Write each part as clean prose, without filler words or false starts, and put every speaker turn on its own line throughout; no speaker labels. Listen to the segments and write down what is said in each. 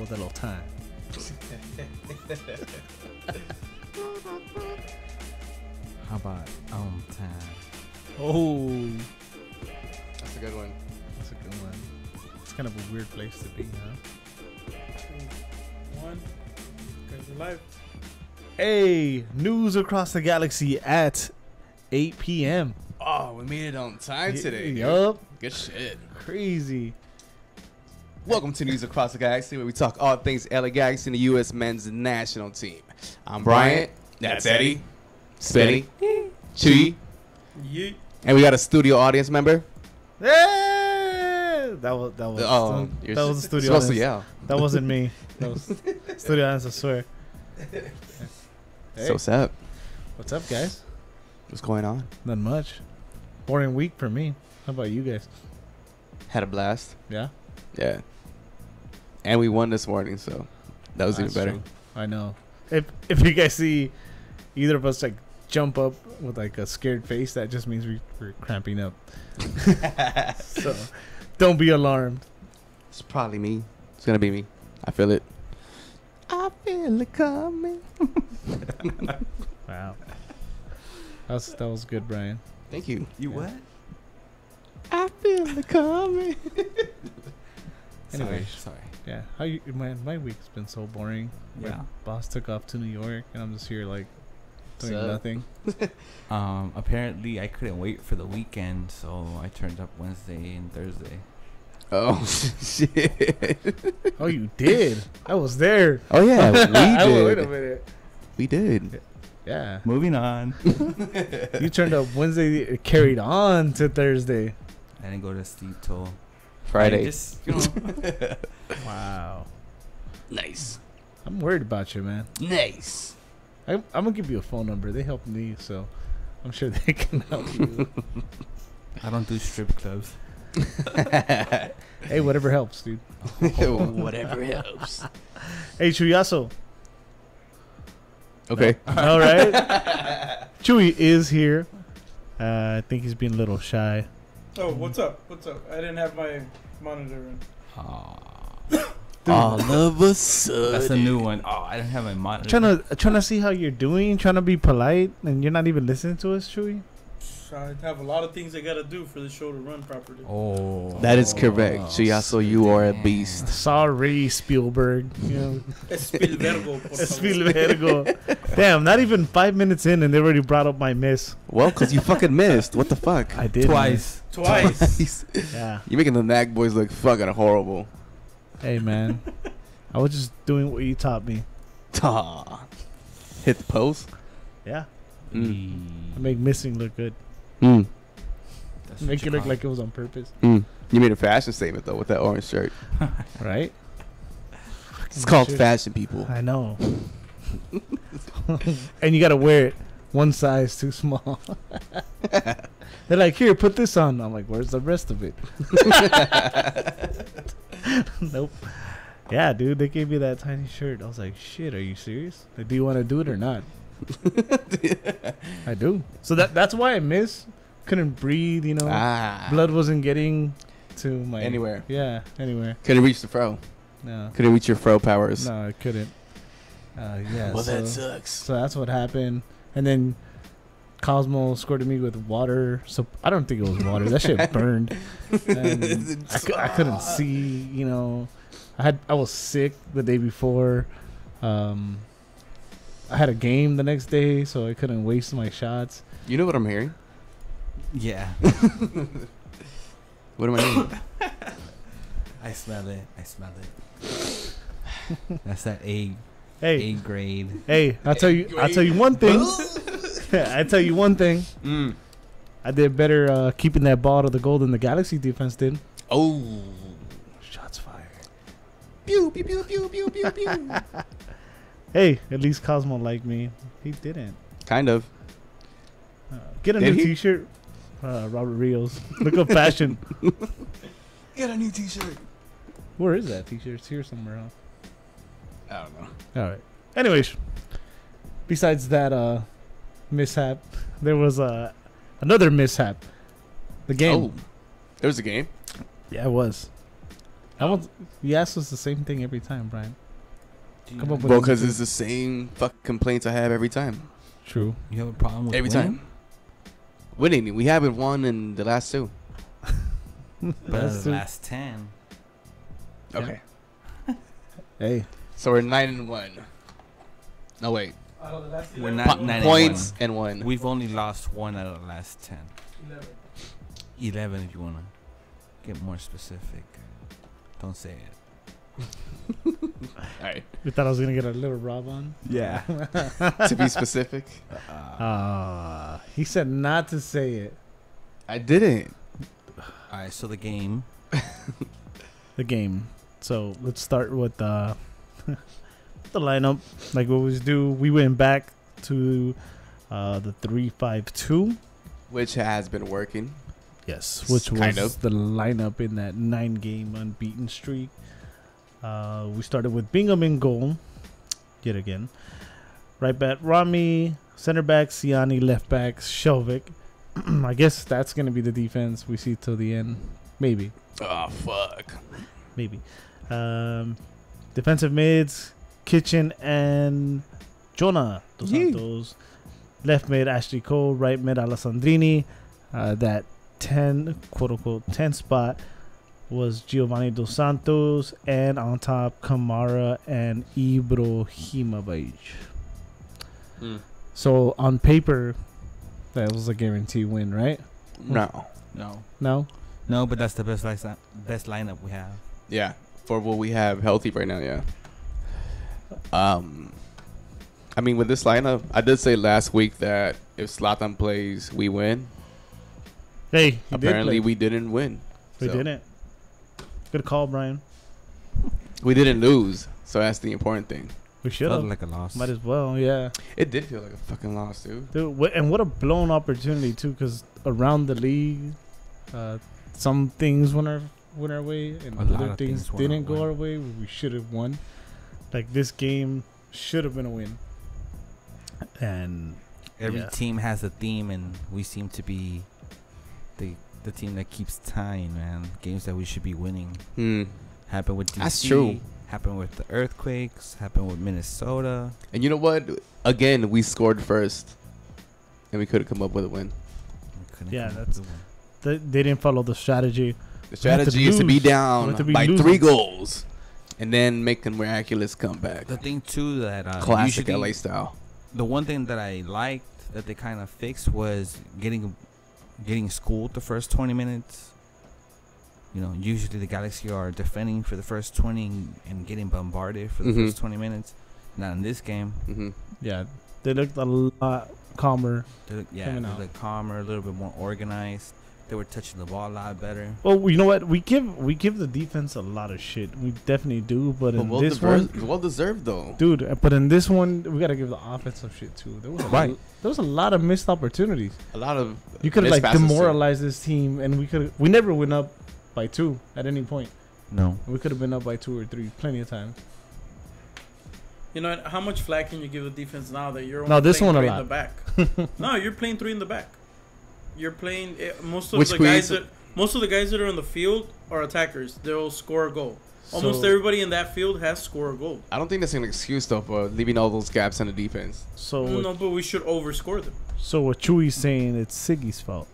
ZLAtan.
How about time?
Oh,
That's a good one.
that's a good one. It's kind of a weird place to be, huh?
2, 1. Guys are live.
Hey, news across the galaxy at 8 p.m.
Oh, we made it on time today.
Yup.
Good shit.
Crazy.
Welcome to News Across the Galaxy, where we talk all things LA Galaxy and the U.S. men's national team. I'm Bryant. That's Eddie. Spinny. Chewy.
Yeet.
And we got a studio audience member.
Hey! That was
You're
that was a studio
supposed to
audience.
yell.
That wasn't me. That was studio audience, I swear. Hey,
So what's up?
what's up, guys?
What's going on?
Not much. Boring week for me. How about you guys?
Had a blast.
Yeah,
Yeah. And we won this morning, so that was even
That's
better.
true. I know. If you guys see either of us like jump up with like a scared face, that just means we're cramping up. So don't be alarmed.
It's probably me. It's gonna be me. I feel it. I feel it coming.
Wow. That was good, Brian.
Thank you.
You what?
I feel it coming.
Anyways.
Sorry.
Yeah. How you? My week's been so boring. My
Yeah.
boss took off to New York, and I'm just here like doing
So-
nothing.
Apparently I couldn't wait for the weekend, so I turned up Wednesday and Thursday.
Oh shit.
Oh, you did? I was there.
Oh yeah, we
Wait a
did.
minute.
We did.
Yeah.
Moving on.
You turned up Wednesday, it carried on to Thursday.
I didn't go to sleep till
Friday.
I just, you know,
Wow.
Nice.
I'm worried about you, man.
Nice.
I'm gonna give you a phone number. They helped me, so I'm sure they can help you.
I don't do strip clubs.
Hey, whatever helps, dude.
Whatever helps.
Hey, Chuyaso.
Okay.
All right. Chewy is here. I think he's being a little shy.
Oh, what's up? What's up? I didn't have my monitor in.
All of a sudden.
That's a new one. Oh, I didn't have my monitor.
Trying to see how you're doing. Trying to be polite, and you're not even listening to us, Chewy.
I have a lot of things I gotta do for the show to run properly.
Oh.
That is correct. Chiasso, you are a
damn.
beast.
Sorry, Spielberg. You know,
Spielbergo, por favor.
Spielbergo. Damn, not even 5 minutes in, and they already brought up my miss.
Well, because you fucking missed. What the fuck?
I did
Twice.
Twice.
miss. Yeah.
You're making the Knack boys look fucking horrible.
Hey, man. I was just doing what you taught me.
Aw. Hit the post.
Yeah.
Mm.
I make missing look good.
Mm.
That's
Make
what
it
you
look
call
like it was on purpose.
Mm. You made a fashion statement though with that orange shirt.
Right?
It's called
Shit.
fashion, people.
I know. And you got to wear it one size too small. They're like, here, put this on. I'm like, where's the rest of it? Nope. Yeah, dude, they gave me that tiny shirt. I was like, shit, are you serious? Like, do you want to do it or not? I do. So that's why I miss. Couldn't breathe, you know. Blood wasn't getting to my...
Anywhere.
Yeah, anywhere.
Couldn't reach the fro.
No.
Couldn't reach your fro powers.
No, I couldn't. Yeah.
Well, that
so,
sucks.
so that's what happened. And then Cosmo squirted me with water. So I don't think it was water. That shit burned. And I couldn't see, you know. I was sick the day before. I had a game the next day, so I couldn't waste my shots.
You know what I'm hearing?
Yeah.
What am I hearing?
I smell it. I smell it. That's that A
Hey,
grade.
hey, I'll tell you one thing. I tell you one thing.
Mm.
I did better keeping that ball to the goal than the Galaxy defense did.
Oh.
Shots fired.
Pew, pew, pew, pew, pew, pew, pew.
Hey, at least Cosmo liked me. He didn't.
Kind of.
Get a
Did
new
he?
T-shirt. Robert Rios. Look up fashion.
Get a new t-shirt.
Where is that T-shirt? It's here somewhere, huh?
I don't know.
All right. Anyways, besides that mishap, there was another mishap. The game.
Oh. There was a game?
Yeah, it was. You ask us the same thing every time, Brian. Come up with
Well, because it's the same fucking complaints I have every time.
True.
You have a problem with
Every
winning?
time. Winning. We haven't won in the last 2.
But
That's
the
true.
last 10.
Okay.
Hey,
So we're 9-1. No, wait.
We're not 9
Points and 1.
We've only lost 1 out of the last 10. 11 if you want to get more specific. Don't say it.
All right.
we thought I was gonna get a little Rob on.
Yeah.
To be specific.
He said not to say it.
I didn't.
Alright, so the game.
The game. So let's start with the lineup. Like we always do, we went back to the 3-5-2.
Which has been working.
Yes, which was
Kind of.
the lineup in that 9-game unbeaten streak. We started with Bingham in goal, yet again. Right back, Rami. Center back, Siani. Left back, Shelvick. I guess that's going to be the defense we see till the end. Maybe.
Oh, fuck.
Maybe. Defensive mids, Kitchen and Jonah Dos Santos. Left mid, Ashley Cole. Right mid, Alessandrini. That 10, quote-unquote, 10 spot was Giovanni Dos Santos. And on top, Kamara and Ibrahimovic. So, on paper, that was a guarantee win, right?
No.
No?
No, but that's the best lineup we have.
Yeah. For what we have healthy right now, yeah. I mean, with this lineup, I did say last week that if ZLAtan plays, we win.
Hey,
Apparently, we didn't win.
We didn't. Good call, Brian.
We didn't lose, so that's the important thing.
We should
Felt
have.
like a loss.
Might as well, yeah.
It did feel like a fucking loss, dude.
Dude, and what a blown opportunity, too, because around the league, some things went our way, and
A lot
other
of
things
things went
didn't
our
go
way.
our way. We should have won. Like, this game should have been a win. And
Every
yeah.
team has a theme, and we seem to be the team that keeps tying, man. Games that we should be winning. Happened with DC.
That's true.
Happened with the Earthquakes. Happened with Minnesota.
And you know what? Again, we scored first, and we could have come up with a win.
We couldn't
Yeah,
come up
that's-
with one.
they didn't follow the strategy.
The strategy is to be
lose.
down
We had to be
by
losing.
3 goals, and then make a miraculous comeback.
The thing too that
Classic
usually,
LA style.
the one thing that I liked that they kind of fixed was getting schooled the first 20 minutes. You know, usually the Galaxy are defending for the first 20 and getting bombarded for the first 20 minutes. Not in this game.
Yeah, they looked a lot calmer.
They look
Coming out.
calmer, a little bit more organized. They were touching the ball a lot better.
Well, you know what? We give the defense a lot of shit. We definitely do. But in this one,
well deserved though.
dude. But in this one, we gotta give the offensive shit too. There was there was a lot of missed opportunities.
A lot of
You could have
missed
like
passes, too.
demoralized this team, and we never went up by 2 at any point.
No.
We could have been up by 2 or 3 plenty of times.
You know, how much flack can you give the defense now that you're
No,
only
this
playing
one a
3 in
lot.
the back? No, you're playing 3 in the back. You're playing most of
Which
the guys
creates
most of the guys that are on the field are attackers. They'll score a goal. Almost
So-
everybody in that field has scored a goal.
I don't think that's an excuse though for leaving all those gaps in the defense.
So
No, but we should overscore them.
so what Chewy's saying, it's Siggy's fault.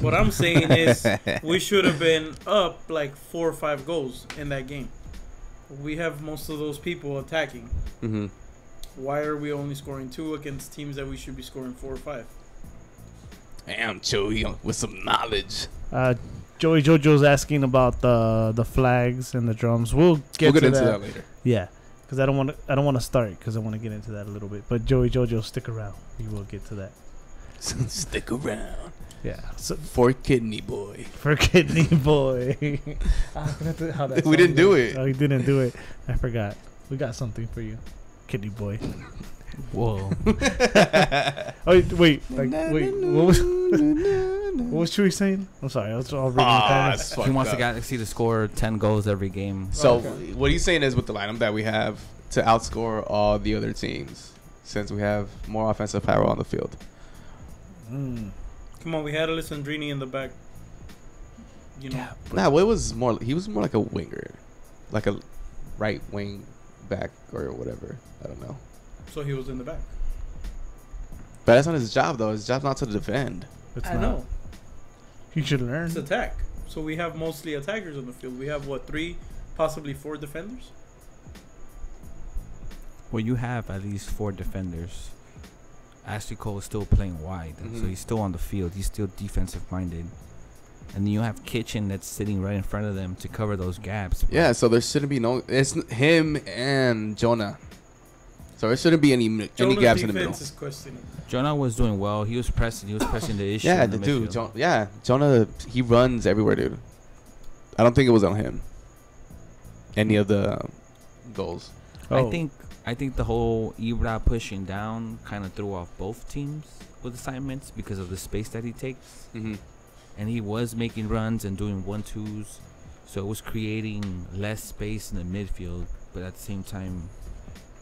What I'm saying is we should have been up like 4 or 5 goals in that game. We have most of those people attacking.
Mm-hmm.
Why are we only scoring 2 against teams that we should be scoring 4 or 5?
Damn, Joey with some knowledge.
Joey Jojo's asking about the flags and the drums. We'll get
into
that.
that later.
Yeah, because I don't want to start because I want to get into that a little bit. But Joey Jojo, stick around. We will get to that.
Stick around.
Yeah. So
For Kidney Boy.
for Kidney Boy. How that
We didn't do it.
Oh, we didn't do it. I forgot. We got something for you, Kidney Boy.
Whoa.
Oh wait. What was Chewy saying? I'm sorry. I was all reading the comments.
He wants the Galaxy to score 10 goals every game.
So what he's saying is with the lineup that we have to outscore all the other teams, since we have more offensive power on the field.
Come on, we had Alessandrini in the back. You know,
Nah, he was more like a winger. like a right wing back or whatever. I don't know.
So he was in the back.
But that's not his job, though. His job's not to defend.
It's
I
not.
know.
He should learn.
It's attack. So we have mostly attackers on the field. We have, what, 3, possibly 4 defenders?
Well, you have at least 4 defenders. Ashley Cole is still playing wide, so he's still on the field. He's still defensive minded. And then you have Kitchen that's sitting right in front of them to cover those gaps.
Yeah, so there shouldn't be no. It's him and Jonah. So there shouldn't be any
Jonah's
gaps in the middle.
defense is questionable.
Jonah was doing well. He was pressing the issue.
Yeah,
in the
dude.
midfield.
Jonah, he runs everywhere, dude. I don't think it was on him. Any of the goals.
Oh.
I think the whole Ibra pushing down kind of threw off both teams with assignments because of the space that he takes.
Mm-hmm.
And he was making runs and doing 1-2s, so it was creating less space in the midfield. But at the same time,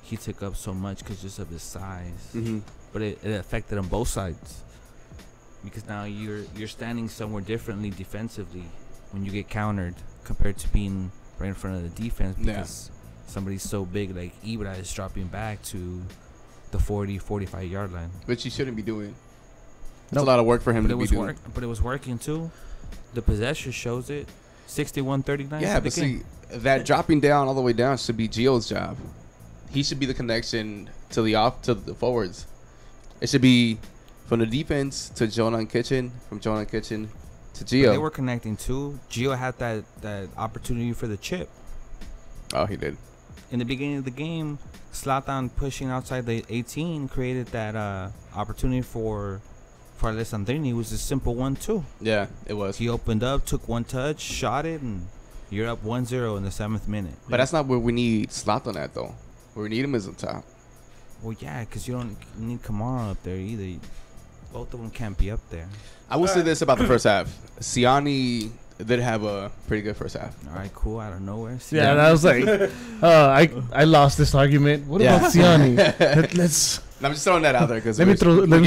he took up so much because just of his size.
Mm-hmm.
But it affected on both sides because now you're standing somewhere differently defensively when you get countered compared to being right in front of the defense because somebody's so big like Ibra is dropping back to the 40-45 yard line.
Which he shouldn't be doing. That's a lot of work for him to be doing.
But it was working too. The possession shows it. 61-39.
Yeah, but see, that dropping down all the way down should be Gio's job. He should be the connection to the forwards. It should be from the defense to Jonah and Kitchen, from Jonah and Kitchen to Gio.
But they were connecting too. Gio had that opportunity for the chip.
Oh, he did.
Mm-hmm.
In the beginning of the game, ZLAtan pushing outside the 18 created that opportunity for Alessandrini. It was a simple 1-2.
Yeah, it was.
He opened up, took one touch, shot it, and you're up 1-0 in the 7th minute.
But that's not where we need ZLAtan at, though. Where we need him is on top.
Well, yeah, because you don't need Kamara up there either. Both of them can't be up there.
I will say this about the first half. Siani did have a pretty good first half.
All right, cool. Out of nowhere.
Yeah, and I was like, I lost this argument. What about Siani? Let's.
No, I'm just throwing that out there because
Let me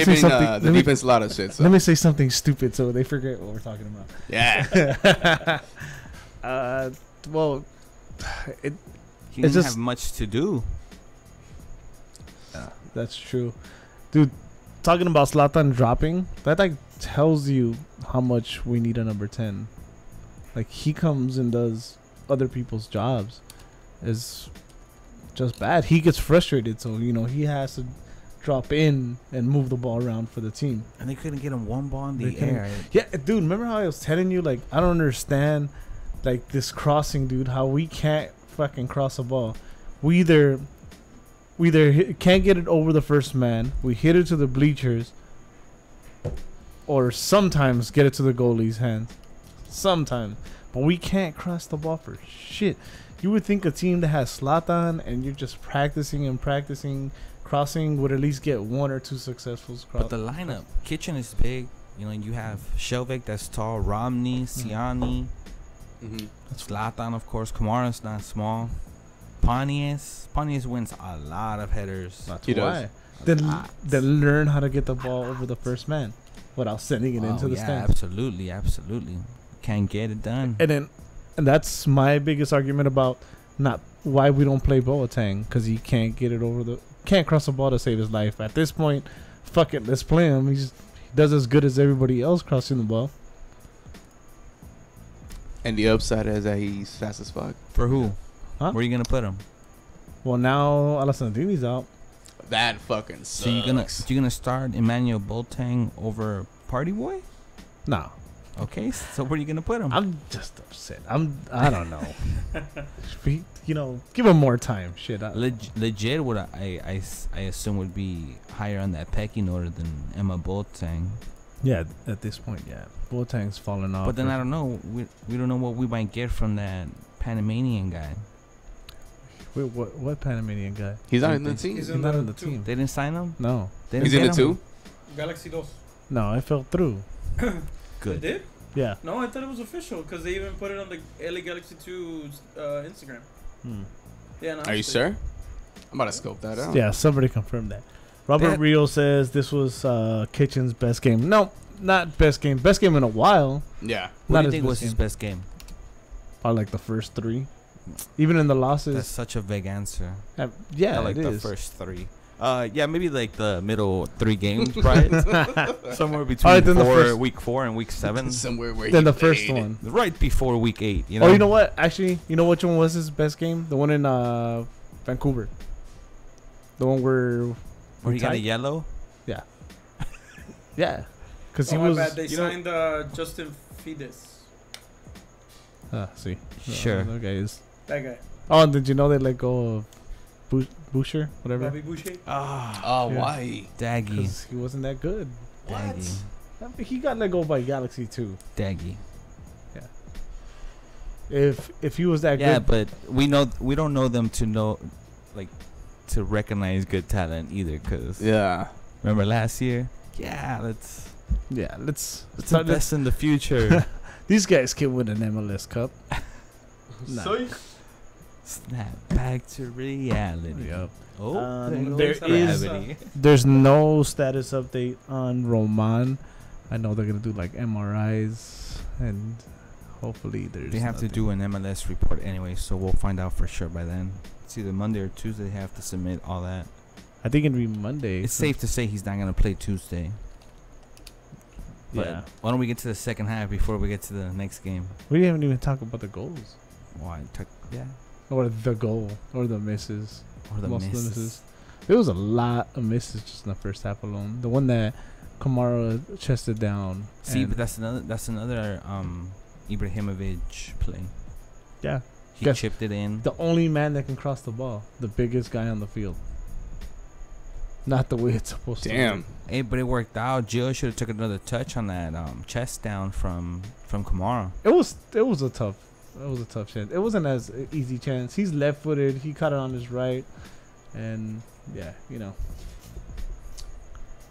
say something.
The defense a lot of shit. So.
Let me say something stupid so they forget what we're talking about.
Yeah.
Well,
He
it's
didn't
just
have much to do.
that's true, dude. Talking about ZLAtan dropping, that like tells you how much we need a number 10. Like he comes and does other people's jobs, is just bad. He gets frustrated, so he has to drop in and move the ball around for the team.
And they couldn't get him one ball in
They
the
couldn't.
air.
Yeah, dude, remember how I was telling you, like, I don't understand, like, this crossing, dude, how we can't fucking cross a ball. We either can't get it over the first man, we hit it to the bleachers, or sometimes get it to the goalie's hands. Sometimes. But we can't cross the ball for shit. You would think a team that has ZLAtan and you're just practicing crossing would at least get 1 or 2 successful
But the lineup, Kitchen is big. You have Shelvik that's tall, Romney, Siani, ZLAtan, of course. Kamara's not small. Pontius wins a lot of headers.
That's
He
why.
does.
Then learn how to get the ball over the first man without sending it into the stands.
Absolutely. Can't get it done.
And that's my biggest argument about not why we don't play Boateng, because he can't get it can't cross the ball to save his life. At this point, fuck it, let's play him. He does as good as everybody else crossing the ball.
And the upside is that he's fast as fuck.
For who?
Huh?
Where are you gonna put him?
Well, now Alessandrini's out.
That fucking sucks.
So you gonna start Emmanuel Boateng over Party Boy?
No,
Okay, so where are you gonna put him?
I'm just upset. I don't know. Give him more time. Shit.
Legit, what I assume would be higher on that pecking order than Emma Boateng.
Yeah, at this point, yeah. Boateng's falling off.
But then I don't know. We don't know what we might get from that Panamanian guy.
Wait, what Panamanian guy?
He's not in the team.
He's
He's not in the team.
They didn't sign him.
No.
They
He's
didn't
in the
get him?
2?
Galaxy 2.
No, I fell through.
Good.
They did?
Yeah.
No, I thought it was official because they even put it on the LA Galaxy 2's Instagram. Yeah, no,
Are you sure? I'm about to scope that out.
Yeah, somebody confirmed that. Robert Rio says this was Kitchen's best game. No, not best game. Best game in a while.
Yeah.
What
Not
do you
his
think
best
was his
game.
best game?
Probably like the first 3. Even in the
That's
losses.
such a vague answer.
Yeah,
I like
it
the
is.
first three. Yeah, maybe like the middle 3 games, right? Somewhere between
Alright, then the first-
week 4 and week 7.
Somewhere where
Then
he
the first
played.
one.
Right before week 8, you know?
Oh, you know what? Actually, you know which one was his best game? The one in Vancouver. The one where
Where he got a
tied?
yellow?
Yeah, because
Oh,
he
my
was.
bad. They
you know-
signed Justin Fides.
See.
Sure.
That guy is.
That guy.
Oh, and did you know they let go of Boucher? Whatever.
Bobby Boucher.
Oh,
Yeah.
why?
Daggy.
Because he wasn't that good.
Daggy.
I mean, he got let go by Galaxy too.
Daggy.
If he was that
Yeah,
good.
but we don't know them to recognize good talent either. Cause
Yeah.
remember last year? Yeah, let's
Let's
invest in the future.
These guys can win an MLS Cup. Nah.
Snap back to reality.
Yep.
Oh,
There
goes
is-
gravity.
There's no status update on Roman. I know they're gonna do like MRIs and hopefully there's.
They have to
nothing.
do an MLS report anyway, so we'll find out for sure by then. It's either Monday or Tuesday. They have to submit all that.
I think it'd be Monday.
It's safe to say he's not gonna play Tuesday. But
Yeah.
why don't we get to the second half before we get to the next game?
We haven't even talked about the goals
Why? Yeah.
or the goal or the misses.
Or the
Most of the
misses.
misses. There was a lot of misses just in the first half alone. The one that Kamara chested down.
See,
and-
but that's another Ibrahimovic play.
yeah,
He
Guess-
chipped it in.
the only man that can cross the ball, the biggest guy on the field. Not the way it's supposed to.
Damn.
Hey, but it worked out. Gio should have took another touch on that chest down from Kamara.
It was a tough chance. It wasn't as easy chance. He's left-footed. He caught it on his right, and yeah, you know.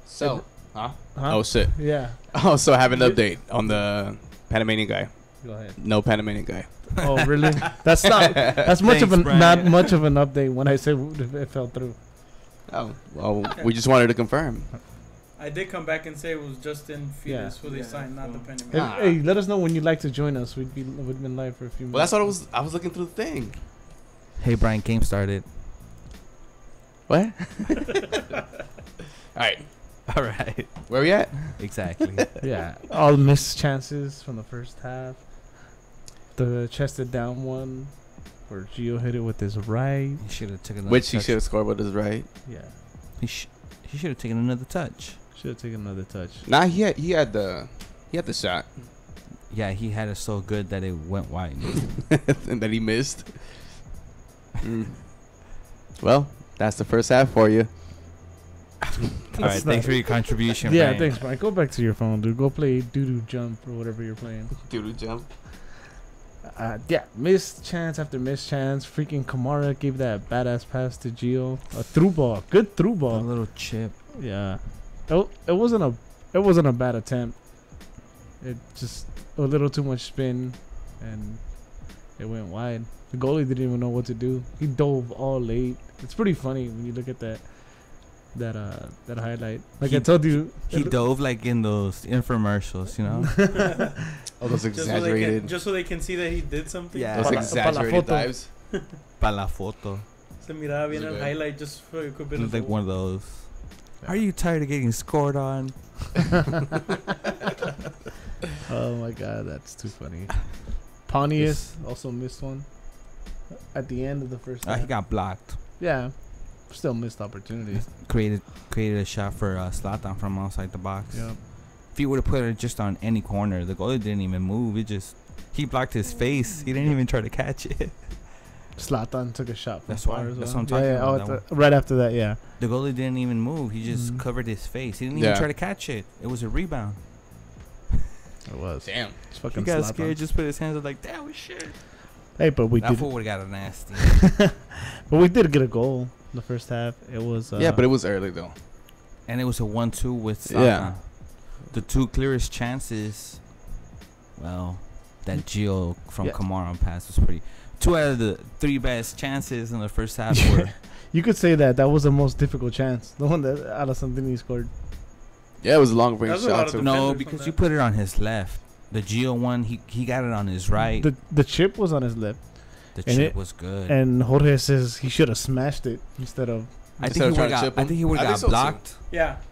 So, huh?
Huh?
Oh shit.
Yeah.
Oh, so I have an update on the Panamanian guy.
Go ahead.
No Panamanian guy.
Oh, really? That's not. That's much of
Thanks,
an
Brian.
not much of an update when I say it fell through.
Oh, well, we just wanted to confirm.
I did come back and say it was Justin Fides
Yeah.
who they signed, not the
Hey,
Penny.
Ah.
hey, let us know when you'd like to join us. We'd been live for a few minutes.
Well, that's what I was looking through the thing.
Hey, Brian, game started.
What? All right.
All right.
Where we at?
Exactly.
Yeah, all missed chances from the first half. The chested down one, where Gio hit it with his right.
He should have taken another
Which he
touch.
should have scored with his right.
Yeah,
He should have taken another touch.
should have taken another touch.
Nah, he had the shot
Yeah, he had it so good that it went wide.
and that he missed. Mm. Well, that's the first half for you.
All right, thanks for your contribution.
Yeah,
Brian.
thanks, Brian. Go back to your phone, dude. Go play doo-doo jump or whatever you're playing.
Dude, jump.
Yeah, missed chance after missed chance. Freaking Kamara gave that badass pass to Gio. A through ball, good through
A
ball.
little chip.
Yeah, it wasn't a bad attempt. It just a little too much spin, and it went wide. The goalie didn't even know what to do. He dove all late. It's pretty funny when you look at that highlight. Like I told you,
He dove like in those infomercials, you know?
All those
Just
exaggerated,
so they can see that he did something.
Yeah.
those
Pa la
exaggerated
foto.
dives.
Pa la foto.
Se miraba bien
Is it
el
good?
highlight just for a
It
bit
was
of
like one of those. Are you tired of getting scored on?
oh my god, that's too funny. Pontius also missed one at the end of the first half.
He got blocked.
Yeah, still missed opportunities.
Created a shot for ZLAtan from outside the box.
Yeah.
If he would have put it just on any corner, the goalie didn't even move. He blocked his face. He didn't even try to catch it.
ZLAtan took a shot from
That's
far
why-
as
that's
well.
what I'm talking
yeah,
about,
Oh,
that
right after that, yeah.
The goalie didn't even move. He just
Mhm.
covered his face. He didn't
Yeah.
even try to catch it. It was a rebound.
It was.
Damn.
It's
He
fucking
got
ZLAtan.
scared. Just put his hands up like, that was shit.
Hey, but we
That
did.
fool would have got a nasty.
But we did get a goal in the first half. It was.
Yeah, but it was early though.
And it was a 1-2 with ZLAtan.
Yeah.
The two clearest chances, well, that Gio from
Yeah.
Kamara pass was pretty. 2 out of the 3 best chances in the first half were.
You could say that was the most difficult chance. The one that Alessandrini scored.
Yeah, it was a long range
That's a lot
shot
of
too.
defense.
No,
from
because
that.
you put it on his left. The Gio one, he got it on his right.
The chip was on his lip,
The
And
chip
it-
was good.
And Jorge says he should have smashed it instead of.
I
Instead
think
of
he
trying
would
to
got.
chip
I
him?
think he would
I
got
think so, too.
Yeah.
blocked.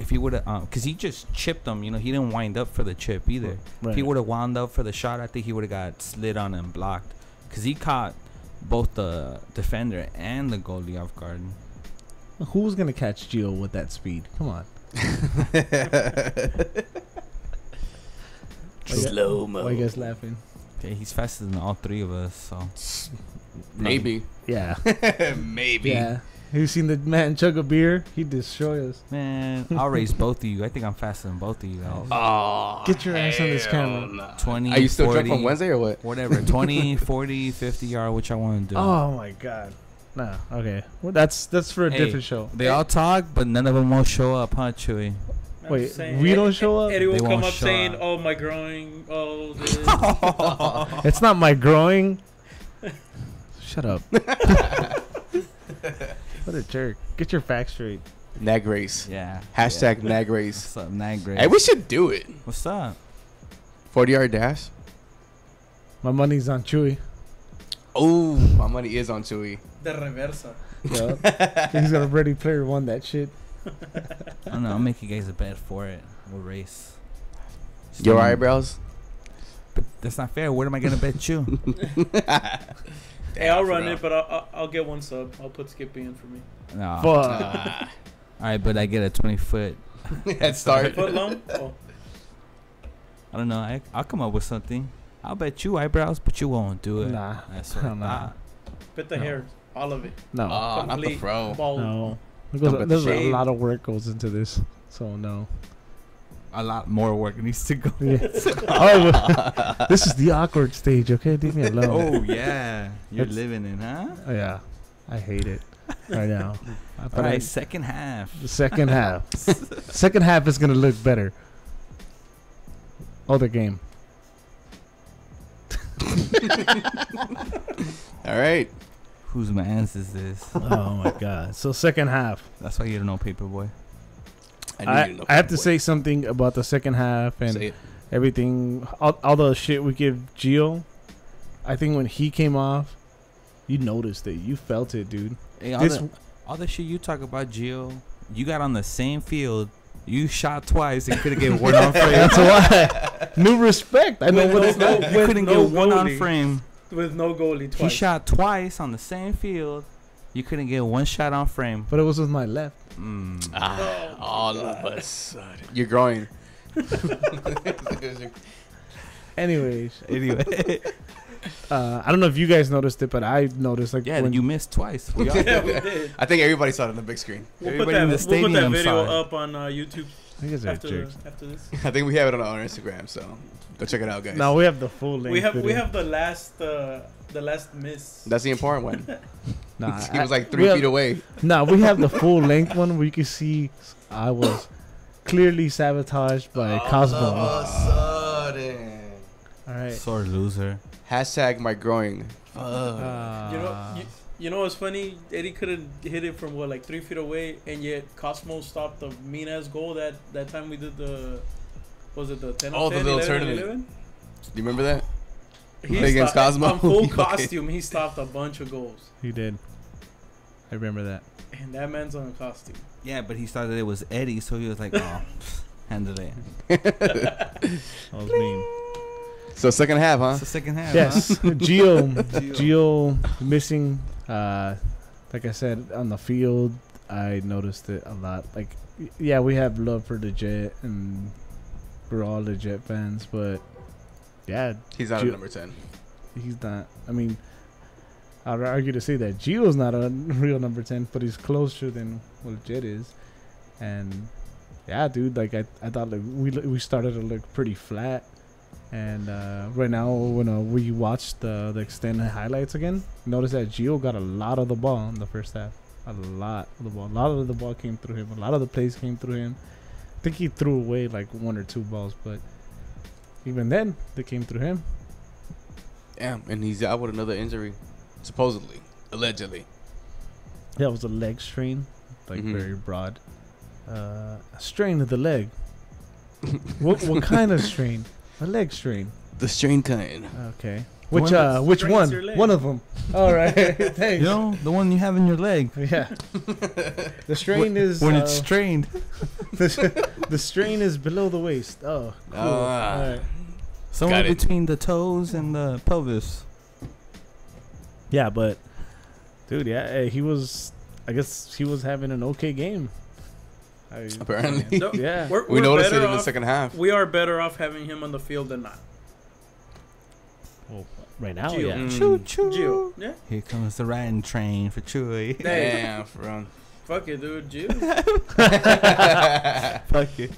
If he would have, because he just chipped him. You know, he didn't wind up for the chip either.
Right.
If he would have wound up for the shot, I think he would have got slid on and blocked. Because he caught both the defender and the goalie off guard.
Who's gonna catch Gio with that speed? Come on.
Slow
Why you guys laughing?
Okay, he's faster than all three of us. So
Maybe.
Yeah.
Maybe.
Yeah. Have you seen the man chug a beer? He destroy us.
man, I'll race both of you. I think I'm faster than both of you guys.
Oh,
Get your ass on this
hell
camera.
nah.
20,
Are you still
40,
drunk from Wednesday or what?
Whatever, 20, 40, 50 yard, which I want to do.
Oh my god. Nah. Okay. Well, that's for a
Hey,
different show.
They all talk, but none of them will show up, huh, Chewy?
I'm
Wait,
just saying,
we don't show up?
Eddie will
They
come
won't
up
show
saying,
up.
"Oh, my growing. Oh, this."
It's not my growing. Shut up. What a jerk. Get your facts straight.
Nag race.
Yeah.
Hashtag
yeah.
nag race.
What's up, Nag Grace?
Hey, we should do it.
What's up?
40-yard dash.
My money's on Chewy.
Oh, my money is on Chewy.
The reversa.
Yeah. He's got a Ready Player One that shit.
I don't know. I'll make you guys a bet for it. We'll race.
Your eyebrows?
But that's not fair. What am I gonna bet you?
Hey, I'll run it, but I'll get one sub. I'll put Skippy in for me.
No.
Fuck.
Ah.
All right, but I get a 20-foot.
Head start.
Foot long? Oh.
I don't know. I'll come up with something. I'll bet you eyebrows, but you won't do it.
Nah.
That's what I
Nah.
thought.
Bit the
No.
hair. All of it.
No.
Oh, not the
Complete
fro.
bald.
No.
Don't bet the
There's a
shade.
lot of work goes into this. So no.
A lot more work needs to go.
Yeah. Oh, this is the awkward stage, okay? Leave me alone.
Oh yeah, you're
It's-
living in, huh?
Oh, yeah. I hate it right now.
All right, second half.
The second half. Second half is going to look better. Other game.
All right.
Whose man's is this?
Oh, my God. So second half.
That's why you don't know Paperboy.
I have to say something about the second half and
Say it.
everything. All the shit we give Gio. I think when he came off, you noticed it. You felt it, dude.
Hey,
This-
all the shit you talk about, Gio, you got on the same field. You shot twice and couldn't get one on frame.
That's why. New respect. I know
With
what
no
it's
goal.
like.
You couldn't
no
get one on
goalie.
frame.
With no goalie
He
twice.
shot twice on the same field. You couldn't get one shot on frame.
But it was with my left.
Mm.
All of us. You're growing.
Anyways,
Anyway,
I don't know if you guys noticed it, but I noticed like
yeah,
when
you missed twice. We all
Yeah, we did.
I think everybody saw it on the big screen.
We'll put
Everybody in
that,
the
we'll put that
stadium
video
saw it.
up on YouTube
you guys are
after,
jerks.
after this.
I think we have it on our Instagram, so go check it out, guys.
No, we have the full length.
We have
video.
the last miss.
That's the important one.
Nah,
He was like
we
3
have-
feet away.
No, we have the full length one where you can see I was clearly sabotaged by Cosmo. All
Sudden.
right.
Sore loser.
Hashtag my growing.
You know what's funny? Eddie could have hit it from like 3 feet away, and yet Cosmo stopped the mean ass goal that time we did the. Was it the 10
Oh,
on
the
10,
little
11
tournament.
11?
Do you remember that?
He
Against
stopped-
Cosmo?
On full
Okay.
costume, he stopped a bunch of goals.
He did. I remember that.
And that man's on a costume.
Yeah, but he thought that it was Eddie, so he was like, "Oh, handle it."
That was mean.
So second half, huh?
It's the second half.
Yes,
Huh?
Gio missing. Like I said, on the field, I noticed it a lot. Like, yeah, we have love for the Jet, and we're all the Jet fans, but yeah,
He's not a
Gio-
number 10.
he's not. I mean, I'd argue to say that Gio's not a real number 10, but he's closer than what Jet is. And yeah, dude, like I thought like we started to look pretty flat. And right now, when we watched the extended highlights again, notice that Gio got a lot of the ball in the first half. A lot of the ball. A lot of the ball came through him. A lot of the plays came through him. I think he threw away like 1 or 2 balls, but even then, they came through him.
Damn, and he's out with another injury. Supposedly. Allegedly.
That was a leg strain, like
Mhm.
very broad. A strain of the leg. what kind of strain? A leg strain.
The strain kind.
Okay. Which
strains
one?
your leg.
One of them. All right. Thanks.
You know, the one you have in your leg.
Yeah. The strain is
When it's strained.
the strain is below the waist. Oh, cool. All right.
Somewhere
Got it.
between the toes and the pelvis.
Yeah, but dude, yeah, he was. I guess he was having an okay game.
Apparently.
No,
Yeah.
We noticed it
better
in the
off-
second half.
We are better off having him on the field than not.
Well, right now,
Gio.
yeah.
Mm.
Choo choo.
Gio. Yeah.
Here comes the riding train for Chewy.
Damn, for real.
Fuck it, dude. Gio.
Fuck you.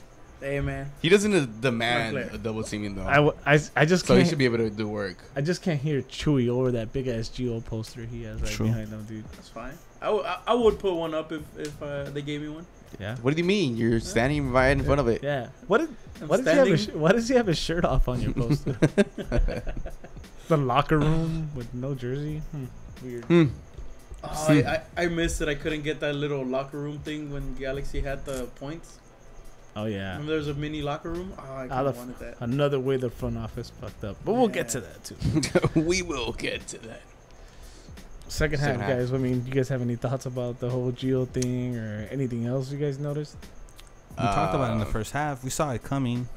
Hey, man.
He doesn't demand
player.
a double teaming though.
I just
So he
can't.
should be able to do work.
I just can't hear Chewy over that big ass Geo poster he has right
True.
behind him, dude.
That's fine. I would put one up if they gave me one.
Yeah.
What do you mean? You're standing right in front of it.
Yeah. What
I'm
does he have?
standing.
Why does he have his shirt off on your poster? The locker room with no jersey. Weird.
Oh, I missed it. I couldn't get that little locker room thing when Galaxy had the points.
Oh yeah.
Remember there's a mini locker room? Oh, I
Out
kind
of
of wanted that.
another way the front office fucked up, but we'll get to that too.
We will get to that.
Second half,
Second half.
guys. I mean, you guys have any thoughts about the whole Geo thing or anything else you guys noticed?
We talked about it in the first half. We saw it coming.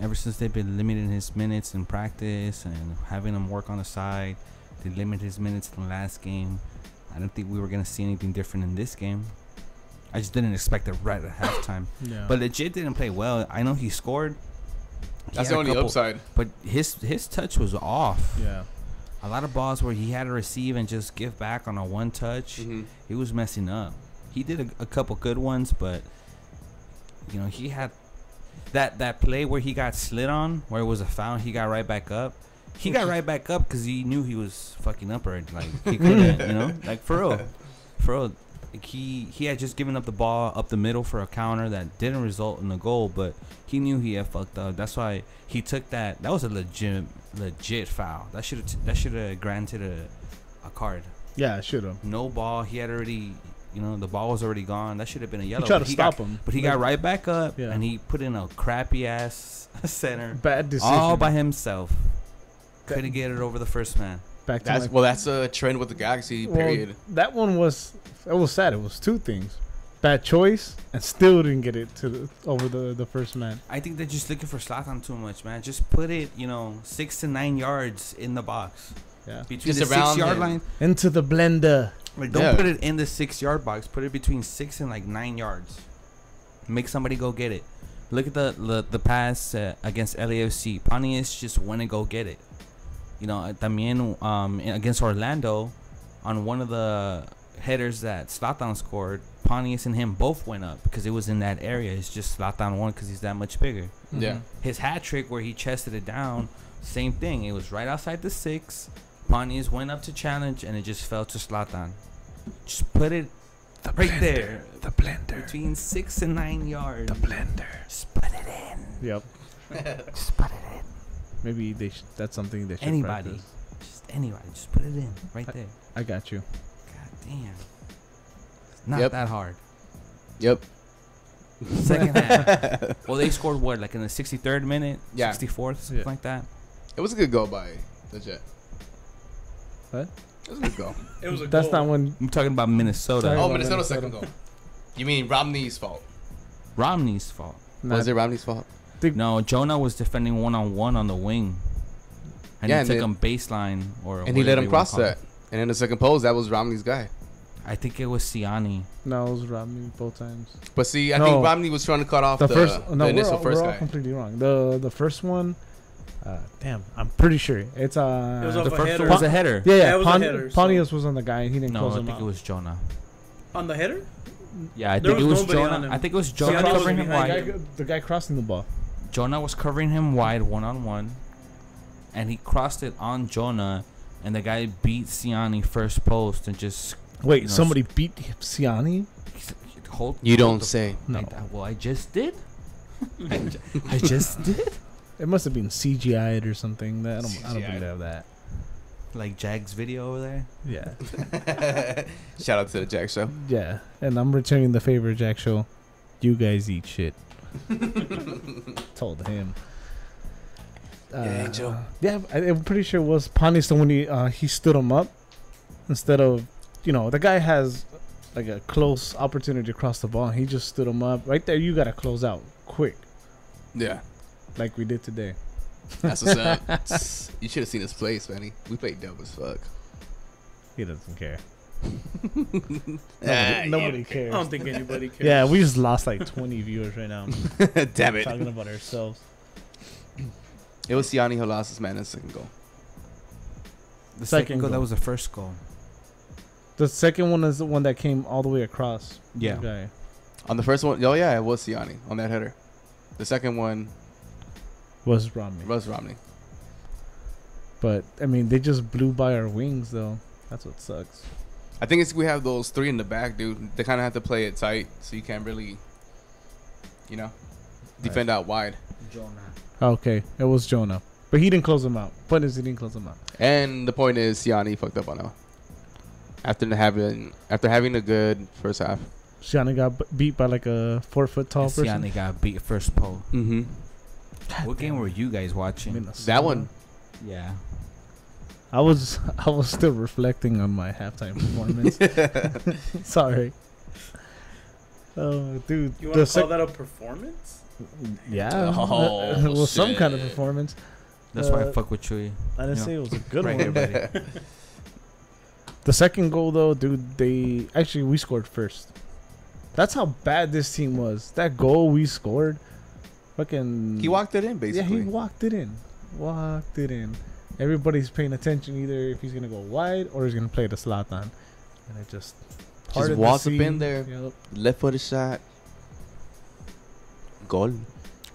Ever since they've been limiting his minutes in practice and having him work on the side, they limited his minutes in the last game. I didn't think we were gonna see anything different in this game. I just didn't expect it right at halftime.
Yeah.
But legit didn't play well. I know he scored. He
That's
had
the
a
only
couple-
upside.
But his touch was off.
yeah.
A lot of balls where he had to receive and just give back on a one touch.
Mhm.
He was messing up. He did a couple good ones, but you know he had that play where he got slid on, where it was a foul. He got right back up. He got right back up because he knew he was fucking up already. Like he couldn't, you know, like for real. Like he had just given up the ball up the middle for a counter that didn't result in the goal, but he knew he had fucked up. That's why he took that. That was a legit foul. That should have granted a card.
Yeah, I should have.
No ball. He had already, you know, the ball was already gone. That should have been a yellow.
He tried
but
to stop
got,
him.
but he got right back up
Yeah.
and he put in a crappy ass center
Bad decision.
all by himself. Couldn't get it over the first man.
Back to
That's
my-
that's a trend with the Galaxy. Period.
Well, that one was. It was sad. It was two things: bad choice and still didn't get it over the first man.
I think they're just looking for ZLAtan too much, man. Just put it, 6 to 9 yards in the box.
Yeah.
Between
Just
the
around
6 yard
him.
line.
Into the blender.
Like, don't
Yeah.
put it in the 6 yard box. Put it between 6 and 9 yards. Make somebody go get it. Look at the pass against LAFC. Pontius just went and go get it. También against Orlando, on one of the headers that ZLAtan scored, Pontius and him both went up because it was in that area. It's just ZLAtan won because he's that much bigger.
Yeah.
His hat trick where he chested it down, same thing. It was right outside the 6. Pontius went up to challenge and it just fell to ZLAtan. Just put it right there.
The blender.
Between 6 and 9 yards.
The blender.
Just put it in.
Yep.
Just put it in.
Maybe that's something they should
Anybody.
practice.
Just anybody. Just put it in. Right there.
I got you.
God damn. Not
Yep.
that hard.
Yep.
Second half. Well, they scored what? Like in the 63rd minute?
Yeah.
64th? Something
Yeah.
like that?
It was a good goal by the Jet.
What?
It was a good goal.
It was a
That's
goal.
not when.
I'm talking about Minnesota.
Sorry.
Oh,
about
Minnesota's
Minnesota.
second goal. You mean Romney's fault?
Romney's fault.
Was it Romney's fault?
No, Jonah was defending one-on-one on the wing. And
Yeah,
he
and
took
then-
him baseline or
And he let
whatever
him
you
cross
wanna
that. And in the second post, that was Romney's guy.
call it. I think it was Siani.
No, it was Romney both times.
But see, I
No.
think Romney was trying to cut off the initial
we're
first
all
guy.
completely wrong. The first one, damn, I'm pretty sure it's
It was
The
off a
first
header.
one was a header.
yeah,
Yeah, it was a header, so-
Pontius was on the guy and he didn't
No,
close
I
him
think
out.
it was Jonah.
On the header?
Yeah, I
There
think it
was
was
nobody on
Jonah.
him.
I think it was Jonah
Siani was
covering him
behind
wide.
The guy crossing the ball.
Jonah was covering him wide one-on-one. And he crossed it on Jonah. And the guy beat Siani first post and just
Wait,
You know,
somebody beat Siani?
hold.
You don't
the-
say.
No.
Well, I just did. I just did.
It must have been CGI'd or something. I don't
CGI'd.
believe that.
Like Jag's video over there.
Yeah.
Shout out to the Jack Show.
Yeah. And I'm returning the favor, Jack Show. You guys eat shit. Told him.
Angel.
Yeah, I'm pretty sure it was Pawnee. So when he stood him up instead of, the guy has like a close opportunity to cross the ball. And he just stood him up right there. You gotta close out quick,
Yeah.
like we did today.
That's what's up. You should have seen us play, Spenny. We played dumb as fuck.
He doesn't care.
Ah,
Nobody
I
cares.
don't think anybody cares.
Yeah, we just lost like 20 viewers right now.
Damn it.
Talking about ourselves.
It was Siani who lost his man in the second goal.
The
Second
second goal,
goal.
that was the first goal.
The second one is the one that came all the way across.
Yeah.
The guy.
On the first one, oh yeah, it was Siani on that header. The second one
Was Romney.
was Romney.
But, I mean, they just blew by our wings, though. That's what sucks.
I think it's we have those three in the back, dude. They kind of have to play it tight, so you can't really, defend out wide.
Okay, it was Jonah. But he didn't close him out. Point is, he didn't close him out.
And the point is, Siani fucked up on that. After having a good first half.
Shiana got beat by like a 4-foot tall person.
Siani got beat first pole.
Mm-hmm.
What game were you guys watching?
Minnesota.
That one.
Yeah.
I was still reflecting on my halftime performance. Sorry. Oh, dude.
You want to call that a performance?
Yeah.
Oh,
it was some kind of
shit.
performance.
That's why I fuck with Chewy.
I didn't say it was a good
Right,
one.
everybody.
The second goal, though, dude, we scored first. That's how bad this team was. That goal we scored, fucking.
He walked it in, basically.
Yeah, he walked it in. Everybody's paying attention either if he's gonna go wide or he's gonna play the ZLAtan, and it just
walked up in there.
Yep.
Left footed shot. Goal.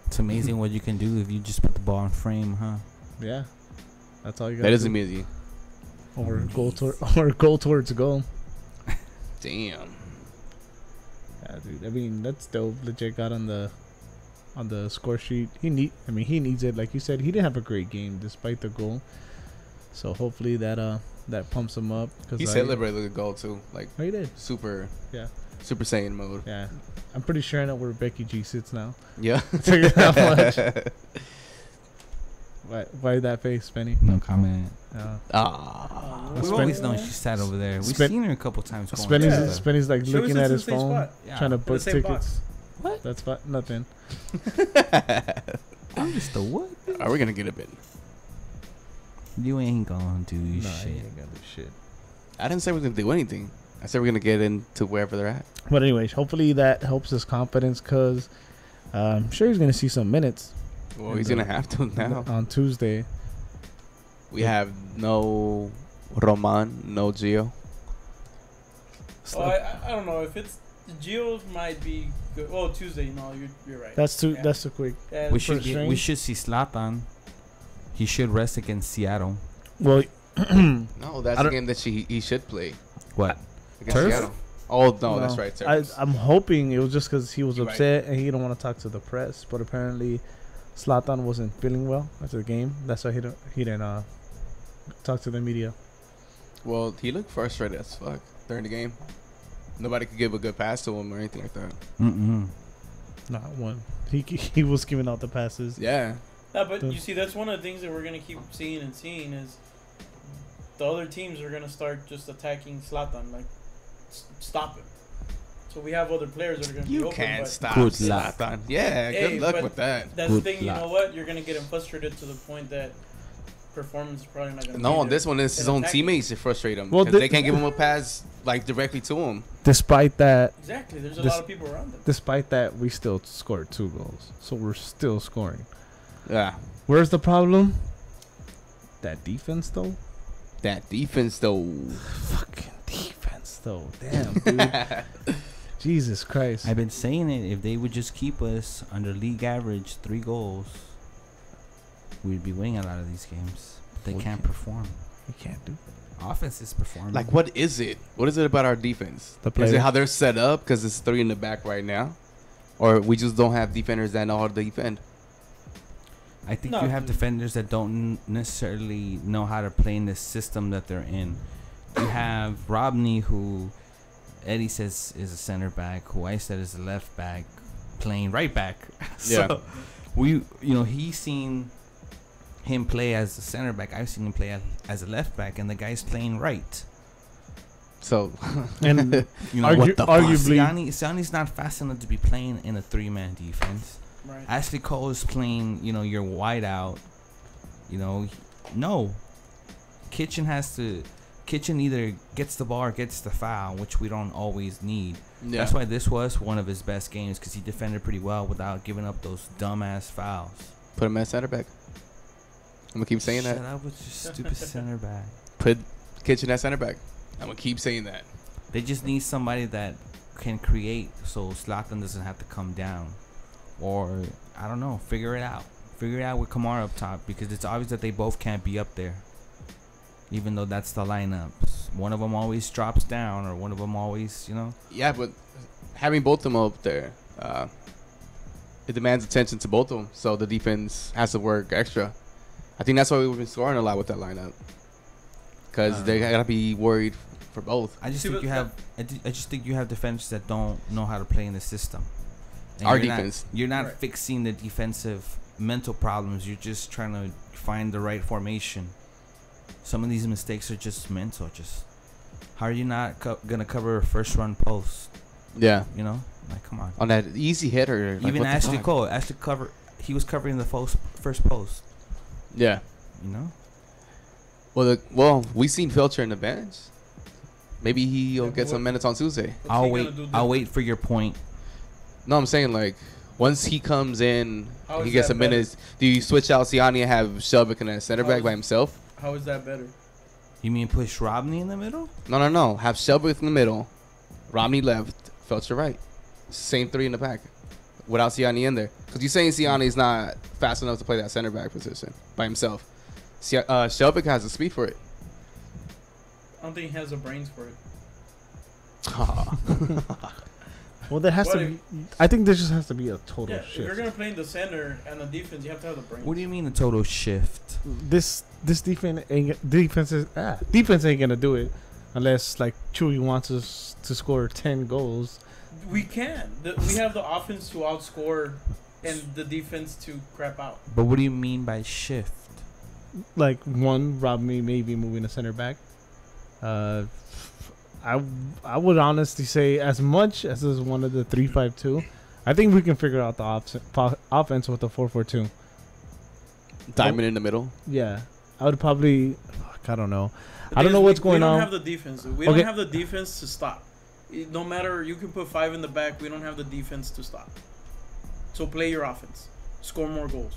It's amazing what you can do if you just put the ball in frame, huh?
Yeah, that's all you got.
That is amazing.
Or goal towards goal.
Damn.
Yeah, dude. I mean, that's dope. Legit got on the score sheet. He needs it. Like you said, he didn't have a great game despite the goal. So hopefully that pumps him up.
He celebrated the goal too, like
Oh, he did.
super.
Yeah.
Super Saiyan mode.
Yeah. I'm pretty sure I know where Becky G sits now.
Yeah.
Figured out much. Why that face, Benny?
No comment.
Ah.
We've always known she sat over there. We've
Spen-
seen her a couple times. going to the-
Spenny's like
She
looking
always
at
sits
his
in the same
phone,
spot.
Yeah.
trying to
In the
book
same
tickets.
box.
What?
That's fine. Nothing.
I'm just a what?
Are we gonna get a bid?
You ain't gonna do
Nah, he
shit.
ain't gonna do shit.
I didn't say we're gonna do anything. I said we're gonna get into wherever they're at.
But anyways, hopefully that helps his confidence because I'm sure he's gonna see some minutes
Well,
And
he's gonna have to now.
on Tuesday.
We have no Roman, no Gio.
So
I don't know if it's the Geos might be good. Oh, Tuesday. No, you're right.
that's too
Yeah.
that's too quick.
Yeah,
We
for
should
string.
we should see ZLAtan. He should rest against Seattle.
Well,
No, that's
I
the
don't-
game that he should play.
What?
Against
Turf?
Seattle. Oh no, that's right.
I'm hoping it was just because he was
You're right.
upset and he didn't want to talk to the press. But apparently, ZLAtan wasn't feeling well after the game. That's why he didn't talk to the media.
Well, he looked frustrated as fuck during the game. Nobody could give a good pass to him or anything like that.
Mm-mm.
Not one. He was giving out the passes.
Yeah.
Yeah, but you see, that's one of the things that we're gonna keep seeing is the other teams are gonna start just attacking ZLAtan, like stop him. So we have other players that are gonna be
You
open.
can't
but
stop
Good luck.
Zlatan. Yeah,
Hey,
good luck
but
with that.
That's
Good
the thing. You
luck.
know what? You're gonna get him frustrated to the point that performance is probably not gonna.
No,
be
on
there.
this one, it's his
And
own
attacking.
teammates that frustrate him.
Well,
Well, they can't give him a pass like directly to him.
Despite that,
Exactly. There's a
This-
lot of people around him.
we still scored 2 goals. So we're still scoring.
Yeah.
Where's the problem? That defense, though.
That defense, though.
Fucking defense, though. Damn, dude. Jesus Christ.
I've been saying it. If they would just keep us under league average 3 goals, we'd be winning a lot of these games. But they
We
can't
can't.
perform.
We can't do
Offense is performing.
Like, what is it? What is it about our defense?
The
Is
player.
it how they're set up? Because it's 3 in the back right now? Or we just don't have defenders that know how to defend?
I think
No,
you have
dude.
defenders that don't necessarily know how to play in the system that they're in. You have Robney, who Eddie says is a center back, who I said is a left back, playing right back.
Yeah.
So he's seen him play as a center back. I've seen him play as a left back, and the guy's playing right.
So,
And
You know,
arguably,
Siani's not fast enough to be playing in a 3-man defense.
Right.
Ashley Cole is playing, your wide out. No. Kitchen either gets the ball or gets the foul, which we don't always need.
yeah.
That's why this was one of his best games, because he defended pretty well without giving up those dumbass fouls.
Put him at center back. I'm gonna keep saying
Shut
that.
up with your stupid center back.
Put Kitchen at center back. I'm gonna keep saying that.
They just need somebody that can create, so ZLAtan doesn't have to come down. Or, I don't know, figure it out. Figure it out with Kamara up top, because it's obvious that they both can't be up there. Even though that's the lineup. One of them always drops down, or one of them always,
Yeah, but having both of them up there, it demands attention to both of them. So the defense has to work extra. I think that's why we've been scoring a lot with that lineup. Because they gotta be worried for both.
I just
See,
think
but
you have. I just think you have defenders that don't know how to play in the system. And
Our
you're
defense.
You're not
Right.
fixing the defensive mental problems. You're just trying to find the right formation. Some of these mistakes are just mental. Just how are you not gonna cover a first run post?
Yeah.
Like come on.
On that easy hitter. Like,
Even
what the
Ashley
fuck?
Cole, he was covering the first post.
Yeah. Well, we seen Filcher in the bench. Maybe he'll
Yeah,
get some minutes on Tuesday.
What's
I'll
he
wait.
gonna do
I'll
different?
wait for your point.
No, I'm saying like once he comes in,
How
he
is
gets
that
some minutes. Do you switch out Siani and have Shelvick in that center
How
back
is-
by himself?
How is that better?
You mean push Rodney in the middle?
No. Have Shelvick in the middle, Romney left, Felcher right. Same three in the back, without Siani in there. Because you're saying Siani's not fast enough to play that center back position by himself. Shelvick has the speed for it.
I don't think he has the brains for it.
well, there has
What
to
if-
be. I think there just has to be a total
Yeah, if you're
shift.
gonna play in the center and the defense, you have to have the brains.
What do you mean a total shift?
This defense ain't gonna do it unless like Chewy wants us to score 10 goals.
We can. We have the offense to outscore and the defense to crap out.
But what do you mean by shift?
Like one, Rob me maybe moving a center back. I would honestly say as much as is one of the 3-5-2, I think we can figure out the offense with the 4-4-2.
Diamond in the middle.
Yeah, I would probably. Fuck, I don't know.
The
I don't
thing
know
is,
what's
we
going
don't
on.
have the defense. We
Okay.
don't have the defense to stop. No matter, you can put 5 in the back. We don't have the defense to stop. So play your offense. Score more goals.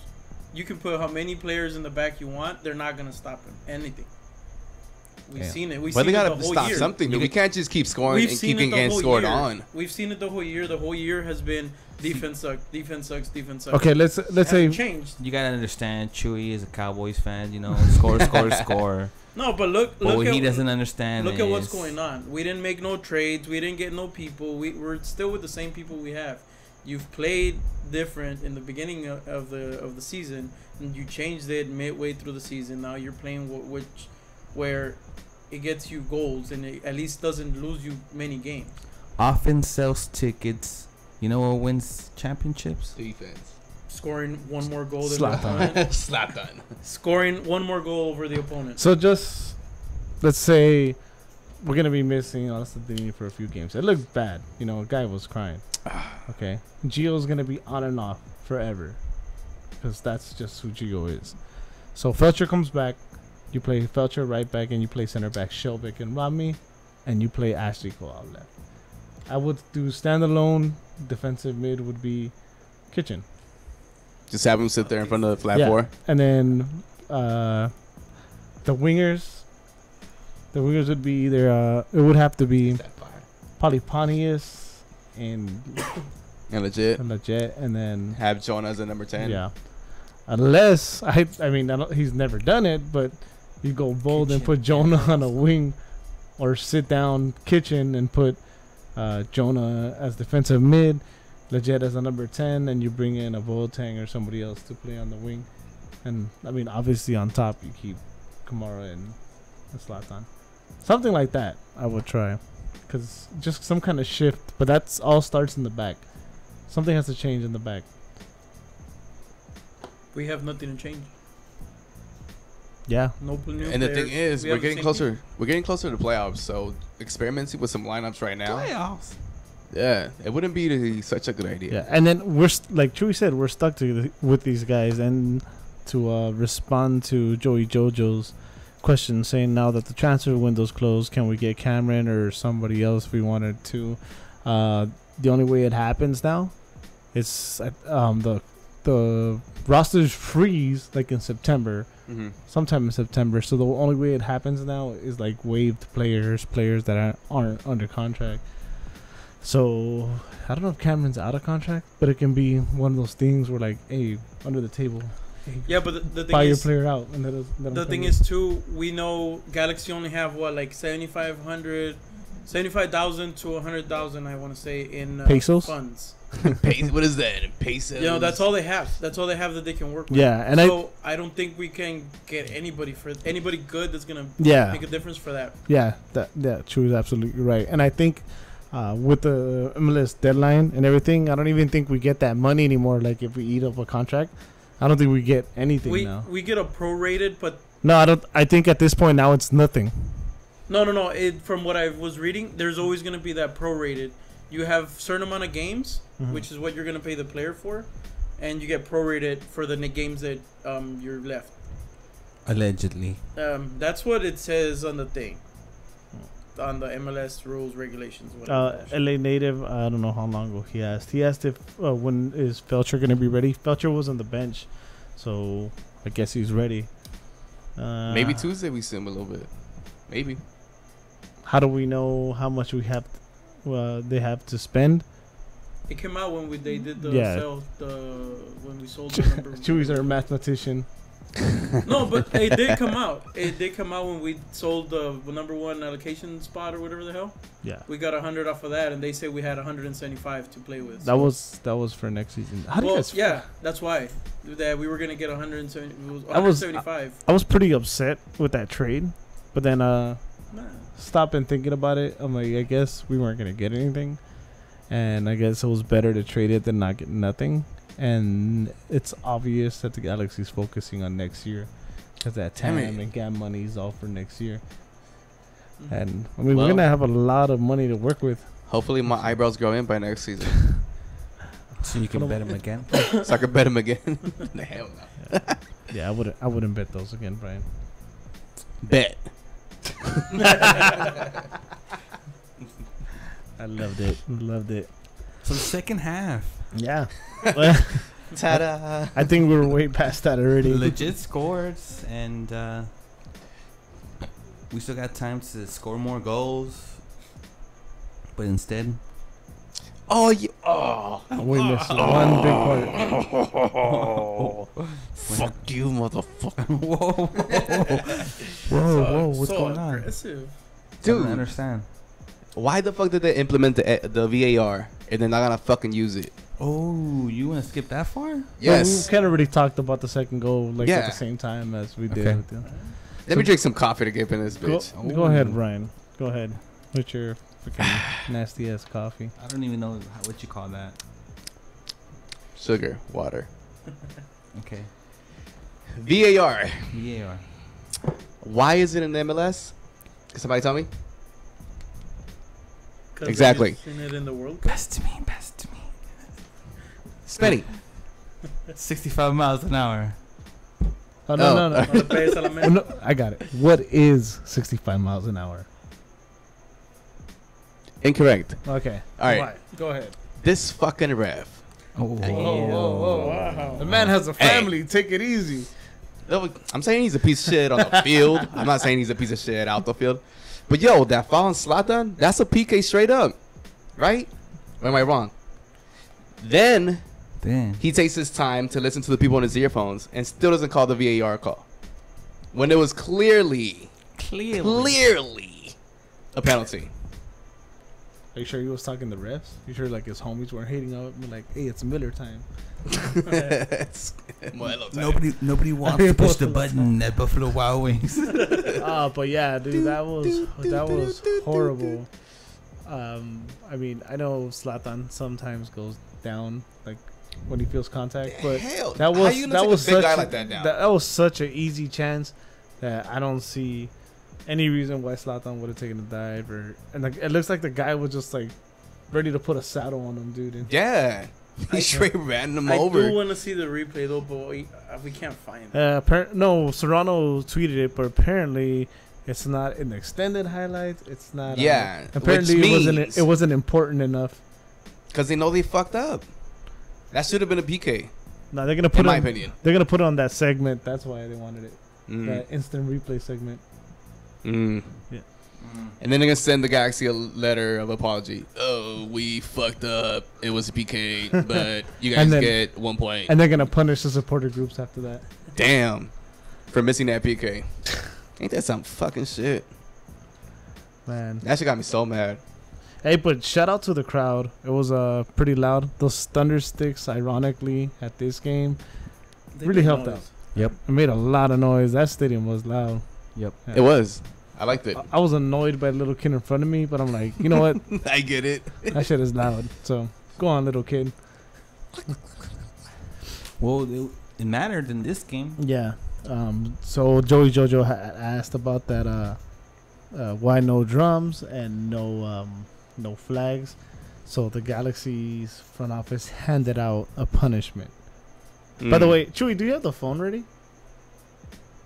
You can put how many players in the back you want. They're not gonna stop him. Anything. We've
Yeah.
seen it. We've
But they
seen it
gotta
the whole
stop
year.
something. We can't just keep scoring
We've
and
seen
keeping
it the
getting
whole
scored
year.
on.
We've seen it the whole year. The whole year has been defense sucks, defense sucks, defense sucks.
Okay, let's
It
say
hasn't changed.
You gotta understand, Chewy is a Cowboys fan. Score.
No, but look
But what
at
he doesn't understand
look at what's
is-
going on. We didn't make no trades. We didn't get no people. We're still with the same people we have. You've played different in the beginning of the season, and you changed it midway through the season. Now you're playing where it gets you goals and it at least doesn't lose you many games.
Offense sells tickets. You know what wins championships?
Defense.
Scoring one more goal than the
ZLAtan.
opponent.
ZLAtan.
Scoring one more goal over the opponent.
so. Just let's say we're gonna be missing Austin for a few games. It looked bad. A guy was crying. Okay, Gio's gonna be on and off forever because that's just who Gio is. So Felcher comes back. You play Felcher right back, and you play center back Shelvick and Rodney, and you play Ashley Cole out left. I would do standalone defensive mid would be Kitchen.
Just have him sit there in front of the flat
Yeah.
four.
And then the wingers would be either it would have to be probably Pontius and
And legit.
Legit, and then
Have Jonah as a number 10.
yeah, unless I mean he's never done it, but you go bold and
Kitchen.
put Jonah on a wing, or sit down Kitchen and put Jonah as defensive mid, Legit as a number 10, and you bring in a Boateng or somebody else to play on the wing. And I mean, obviously on top you keep Kamara and ZLAtan. Something like that I would try, because just some kind of shift. But that's all starts in the back. Something has to change in the back.
We have nothing to change.
Yeah.
New
And the
players.
thing is,
We
we're
have the
getting
same
closer.
people.
We're getting closer to playoffs. So experimenting with some lineups right now.
Playoffs.
Yeah, it wouldn't be such a good idea.
Yeah, and then like Chewy said, we're stuck with these guys. And to respond to Joey Jojo's question, saying now that the transfer window's closed, can we get Cameron or somebody else if we wanted to? The only way it happens now is the rosters freeze like in September, sometime in September. So the only way it happens now is like waived players that aren't under contract. So I don't know if Cameron's out of contract, but it can be one of those things where like, hey, under the table, hey,
Yeah, but the thing
buy your
is,
player out. And
the thing is too, we know Galaxy only have what, like 75,000 to 100,000, I want to say, in
Pesos?
funds.
What is that? In pesos?
You know, that's all they have. That's all they have that they can work with.
Yeah, and
so I don't think we can get anybody good that's gonna make a difference for that.
Yeah, Chewy is absolutely right. And I think with the MLS deadline and everything, I don't even think we get that money anymore. Like if we eat up a contract, I don't think we get anything now.
We get a prorated, but
no, I don't. I think at this point now it's nothing.
No. From what I was reading, there's always gonna be that prorated. You have certain amount of games, which is what you're gonna pay the player for, and you get prorated for the games that you're left.
Allegedly.
That's what it says on the thing, on the MLS rules, regulations. Whatever.
LA native. I don't know how long ago he asked. He asked if when is Felcher gonna be ready. Felcher was on the bench, so I guess he's ready.
Maybe Tuesday we see him a little bit. Maybe.
How do we know how much we have? They have to spend.
It came out when they did the sell, when we sold the number.
Chewy's our mathematician.
No, but it did come out. It did come out when we sold the number one allocation spot or whatever the hell.
Yeah.
We got 100 off of that, and they say we had 175 to play with.
That was for next season. How do you guys
that's why that we were gonna get 170. It was 175.
I was pretty upset with that trade, but then stopping thinking about it, I'm like, I guess we weren't gonna get anything, and I guess it was better to trade it than not get nothing. And it's obvious that the Galaxy's focusing on next year because that TAM and GAM money is all for next year. And I mean, we're gonna have a lot of money to work with.
Hopefully, my eyebrows grow in by next season,
so you can bet him again.
So I can bet him again. Hell no.
Yeah, I wouldn't bet those again, Brian.
Bet.
I loved it.
So the second half.
Yeah.
Ta-da.
I think we were way past that already.
Legit scores, and we still got time to score more goals. But instead,
We
missed one big part.
Fuck you, motherfucker.
Whoa, what's going on?
Aggressive.
I
Dude,
don't understand.
why the fuck did they implement the VAR and they're not gonna fucking use it?
Oh, you want to skip that far?
Yes.
Well, we kind of already talked about the second goal at the same time as we did.
Okay.
With the,
Let me drink some coffee to get in this bitch.
go ahead, Brian. Go ahead with your freaking nasty ass coffee.
I don't even know what you call that.
Sugar, water.
Okay.
VAR.
VAR.
Why is it in MLS? Can somebody tell me?
'Cause
Exactly.
they're using it in the World Cup.
Pass to me.
Spenny.
65 miles an hour.
Oh, no.
No.
No, I got it. What is 65 miles an hour?
Incorrect.
Okay.
All right.
Go ahead.
This fucking ref.
Whoa.
Wow.
The man has a family. Take it easy.
I'm saying he's a piece of shit on the field. I'm not saying he's a piece of shit out the field. But yo, that foul on ZLAtan, that's a PK straight up. Right? Or am I wrong? Then he takes his time to listen to the people on his earphones and still doesn't call the VAR call. When it was clearly a penalty.
Are you sure he was talking to the refs? You sure like his homies weren't hating on him? Like, hey, it's Miller time.
It's Modelo time.
Nobody wants to push the button at Buffalo Wild Wings.
But yeah, dude, that was horrible. I mean, I know ZLAtan sometimes goes down like when he feels contact, but
Hell,
that
how
was
you gonna
that
take
was
a big
such
guy like that down?
that was such an easy chance that I don't see any reason why ZLAtan would have taken a dive, and like it looks like the guy was just like ready to put a saddle on him, dude. And
Yeah. He straight ran him
I
over.
do want to see the replay though, but we can't find it.
no, Serrano tweeted it, but apparently it's not in the extended highlights. It's not.
Yeah,
Apparently
which
it wasn't important enough.
because they know they fucked up. That should have been a PK,
No, they're gonna put
in my
it.
opinion.
They're gonna put it on that segment. That's why they wanted it.
Mm.
That instant replay segment.
Mm.
Yeah.
And then they're gonna send the Galaxy a letter of apology. Oh, we fucked up. It was a PK, but you guys
And then-
get 1 point.
And they're gonna punish the supporter groups after that.
Damn, for missing that PK. Ain't that some fucking shit?
Man.
That shit got me so mad.
Hey, but shout out to the crowd. It was pretty loud. Those thunder sticks, ironically, at this game,
They
really
make
helped
noise.
out. It made a lot of noise. That stadium was loud.
Yep.
Yeah.
It was. I liked it.
I was annoyed by the little kid in front of me, but I'm like, you know what?
I get it.
That shit is loud. So go on, little kid.
Well, it mattered in this game.
Yeah. So Joey Jojo had asked about that. Why no drums and no flags? So the Galaxy's front office handed out a punishment. By the way, Chewy, do you have the phone ready?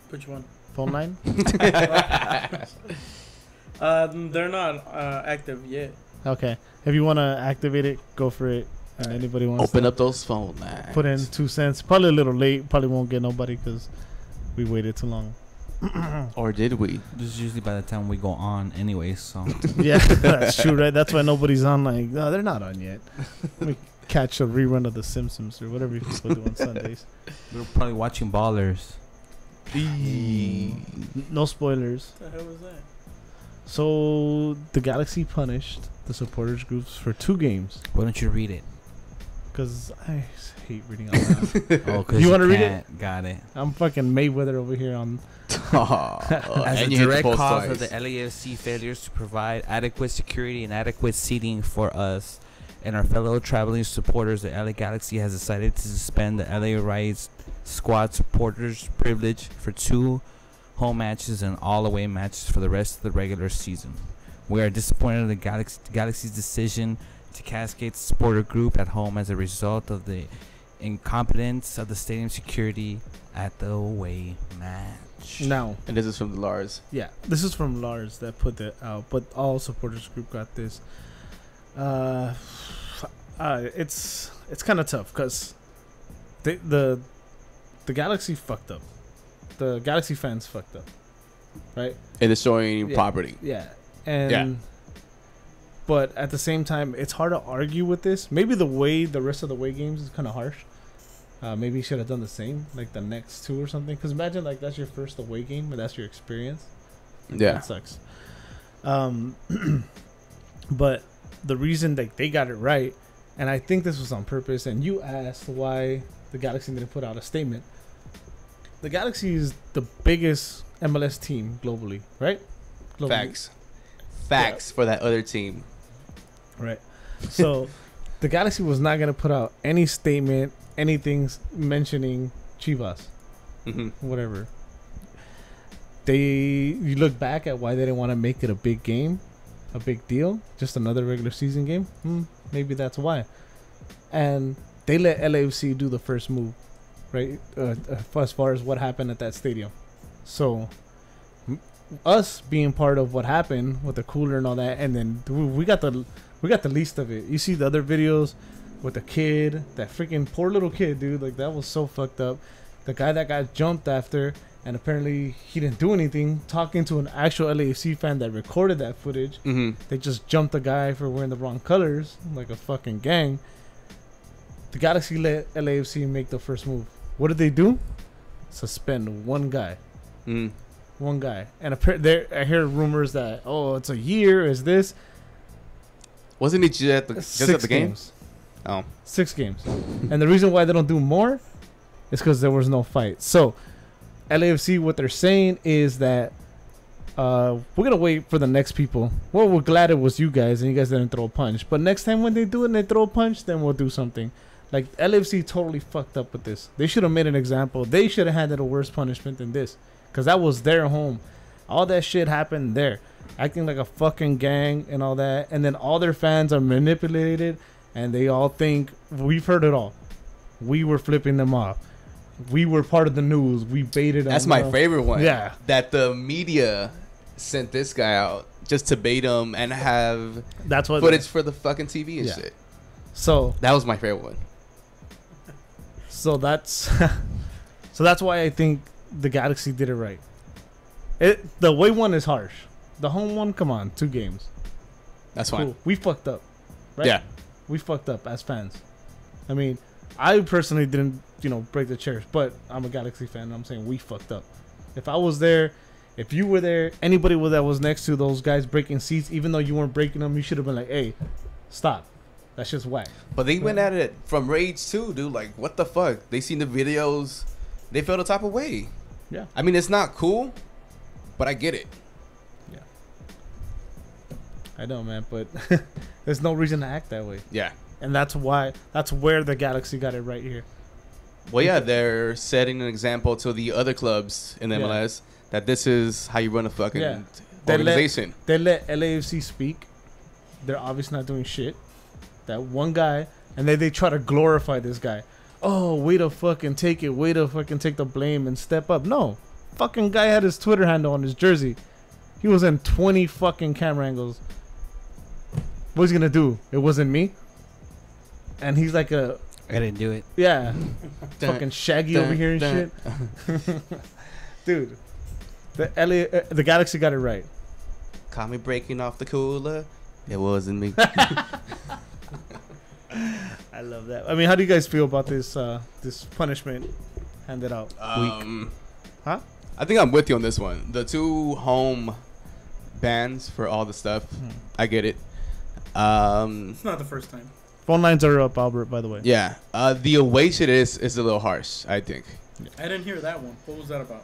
Which one?
Phone line?
They're not active yet.
Okay. If you want to activate it, go for it. And anybody wants
open
to
up those phone lines.
put in 2 cents. Probably a little late. Probably won't get nobody because we waited too long.
Or did we?
This is usually by the time we go on anyway, so.
Yeah, that's true, right? That's why nobody's on. Like, no, they're not on yet. Let me catch a rerun of The Simpsons or whatever people do on Sundays.
We're probably watching Ballers.
No spoilers.
What the hell was that?
So the Galaxy punished the supporters groups for 2 games
Why don't you read it?
because I hate reading out loud.
Oh, cause
You wanna read it?
can't. Got it.
I'm fucking Mayweather over here on.
As
and
a
you hit the
direct
post
cause
twice.
of the LAFC failures to provide adequate security and adequate seating for us and our fellow traveling supporters, the LA Galaxy has decided to suspend the LA Riot squad supporters privilege for 2 home matches and all away matches for the rest of the regular season. We are disappointed in the Galaxy's decision to cascade the supporter group at home as a result of the incompetence of the stadium security at the away match.
Now,
And this is from the Lars.
yeah, this is from Lars that put that out, but all supporters group got this. It's kind of tough because the Galaxy fucked up. The Galaxy fans fucked up, right?
And destroying
Yeah.
property.
Yeah, and
Yeah.
but at the same time, it's hard to argue with this. Maybe the rest of the away games is kind of harsh. Maybe you should have done the same, like the next 2 or something. Because imagine like that's your first away game, and that's your experience.
Yeah.
That sucks. But the reason that they got it right, and I think this was on purpose, and you asked why the Galaxy didn't put out a statement. The Galaxy is the biggest MLS team globally, right? Globally.
Facts for that other team.
Right. So the Galaxy was not going to put out any statement, anything mentioning Chivas,
Mm-hmm.
whatever. You look back at why they didn't want to make it a big game, a big deal, just another regular season game. Maybe that's why. And they let LAFC do the first move, right? As far as what happened at that stadium. So us being part of what happened with the cooler and all that, and then we got the least of it. You see the other videos with the kid, that freaking poor little kid, dude. Like that was so fucked up. The guy that got jumped after, and apparently he didn't do anything. Talking to an actual LAFC fan that recorded that footage,
Mm-hmm.
they just jumped the guy for wearing the wrong colors, like a fucking gang. The Galaxy let LAFC make the first move. What did they do? Suspend one guy.
Mm.
One guy. And I hear rumors that, oh, it's a year, is this?
Wasn't he just at the game?
Games.
Oh.
6 games. And the reason why they don't do more is because there was no fight. So, LAFC, what they're saying is that we're going to wait for the next people. Well, we're glad it was you guys and you guys didn't throw a punch. But next time when they do it and they throw a punch, then we'll do something. Like, LAFC totally fucked up with this. They should have made an example. They should have handed a worse punishment than this. because that was their home. All that shit happened there, acting like a fucking gang and all that, and then all their fans are manipulated, and they all think we've heard it all. We were flipping them off. We were part of the news. We baited them.
That's my favorite one.
Yeah,
that the media sent this guy out just to bait him and have
that's what
footage for the fucking TV and shit.
So
that was my favorite one.
So that's why I think the Galaxy did it right. The away one is harsh. The home one, come on, 2 games.
That's fine.
Cool. We fucked up, right?
Yeah,
we fucked up as fans. I mean, I personally didn't, break the chairs, but I'm a Galaxy fan. And I'm saying we fucked up. If I was there, if you were there, anybody that was next to those guys breaking seats, even though you weren't breaking them, you should have been like, "Hey, stop. That's just whack."
but they went at it from rage too, dude. Like, what the fuck? They seen the videos. They felt the type of way.
Yeah.
I mean, it's not cool, but I get it.
Yeah. I know, man, but there's no reason to act that way.
Yeah.
And that's where the Galaxy got it right here.
Well, yeah, they're setting an example to the other clubs in MLS that this is how you run a fucking organization.
They let LAFC speak. They're obviously not doing shit. That one guy, and then they try to glorify this guy. Oh, way to fucking take it. Way to fucking take the blame and step up. No. Fucking guy had his Twitter handle on his jersey. He was in 20 fucking camera angles. What's he gonna do? It wasn't me. And he's like
I didn't do it.
yeah, fucking Shaggy over here and shit. Dude, the Galaxy got it right.
Caught me breaking off the cooler. It wasn't me.
I love that. I mean, how do you guys feel about this punishment handed out?
Huh? I think I'm with you on this one. The 2 home bans for all the stuff. I get it.
It's not the first time.
Phone lines are up, Albert, by the way.
Yeah. The away shit is a little harsh, I think.
I didn't hear that one. What was that about?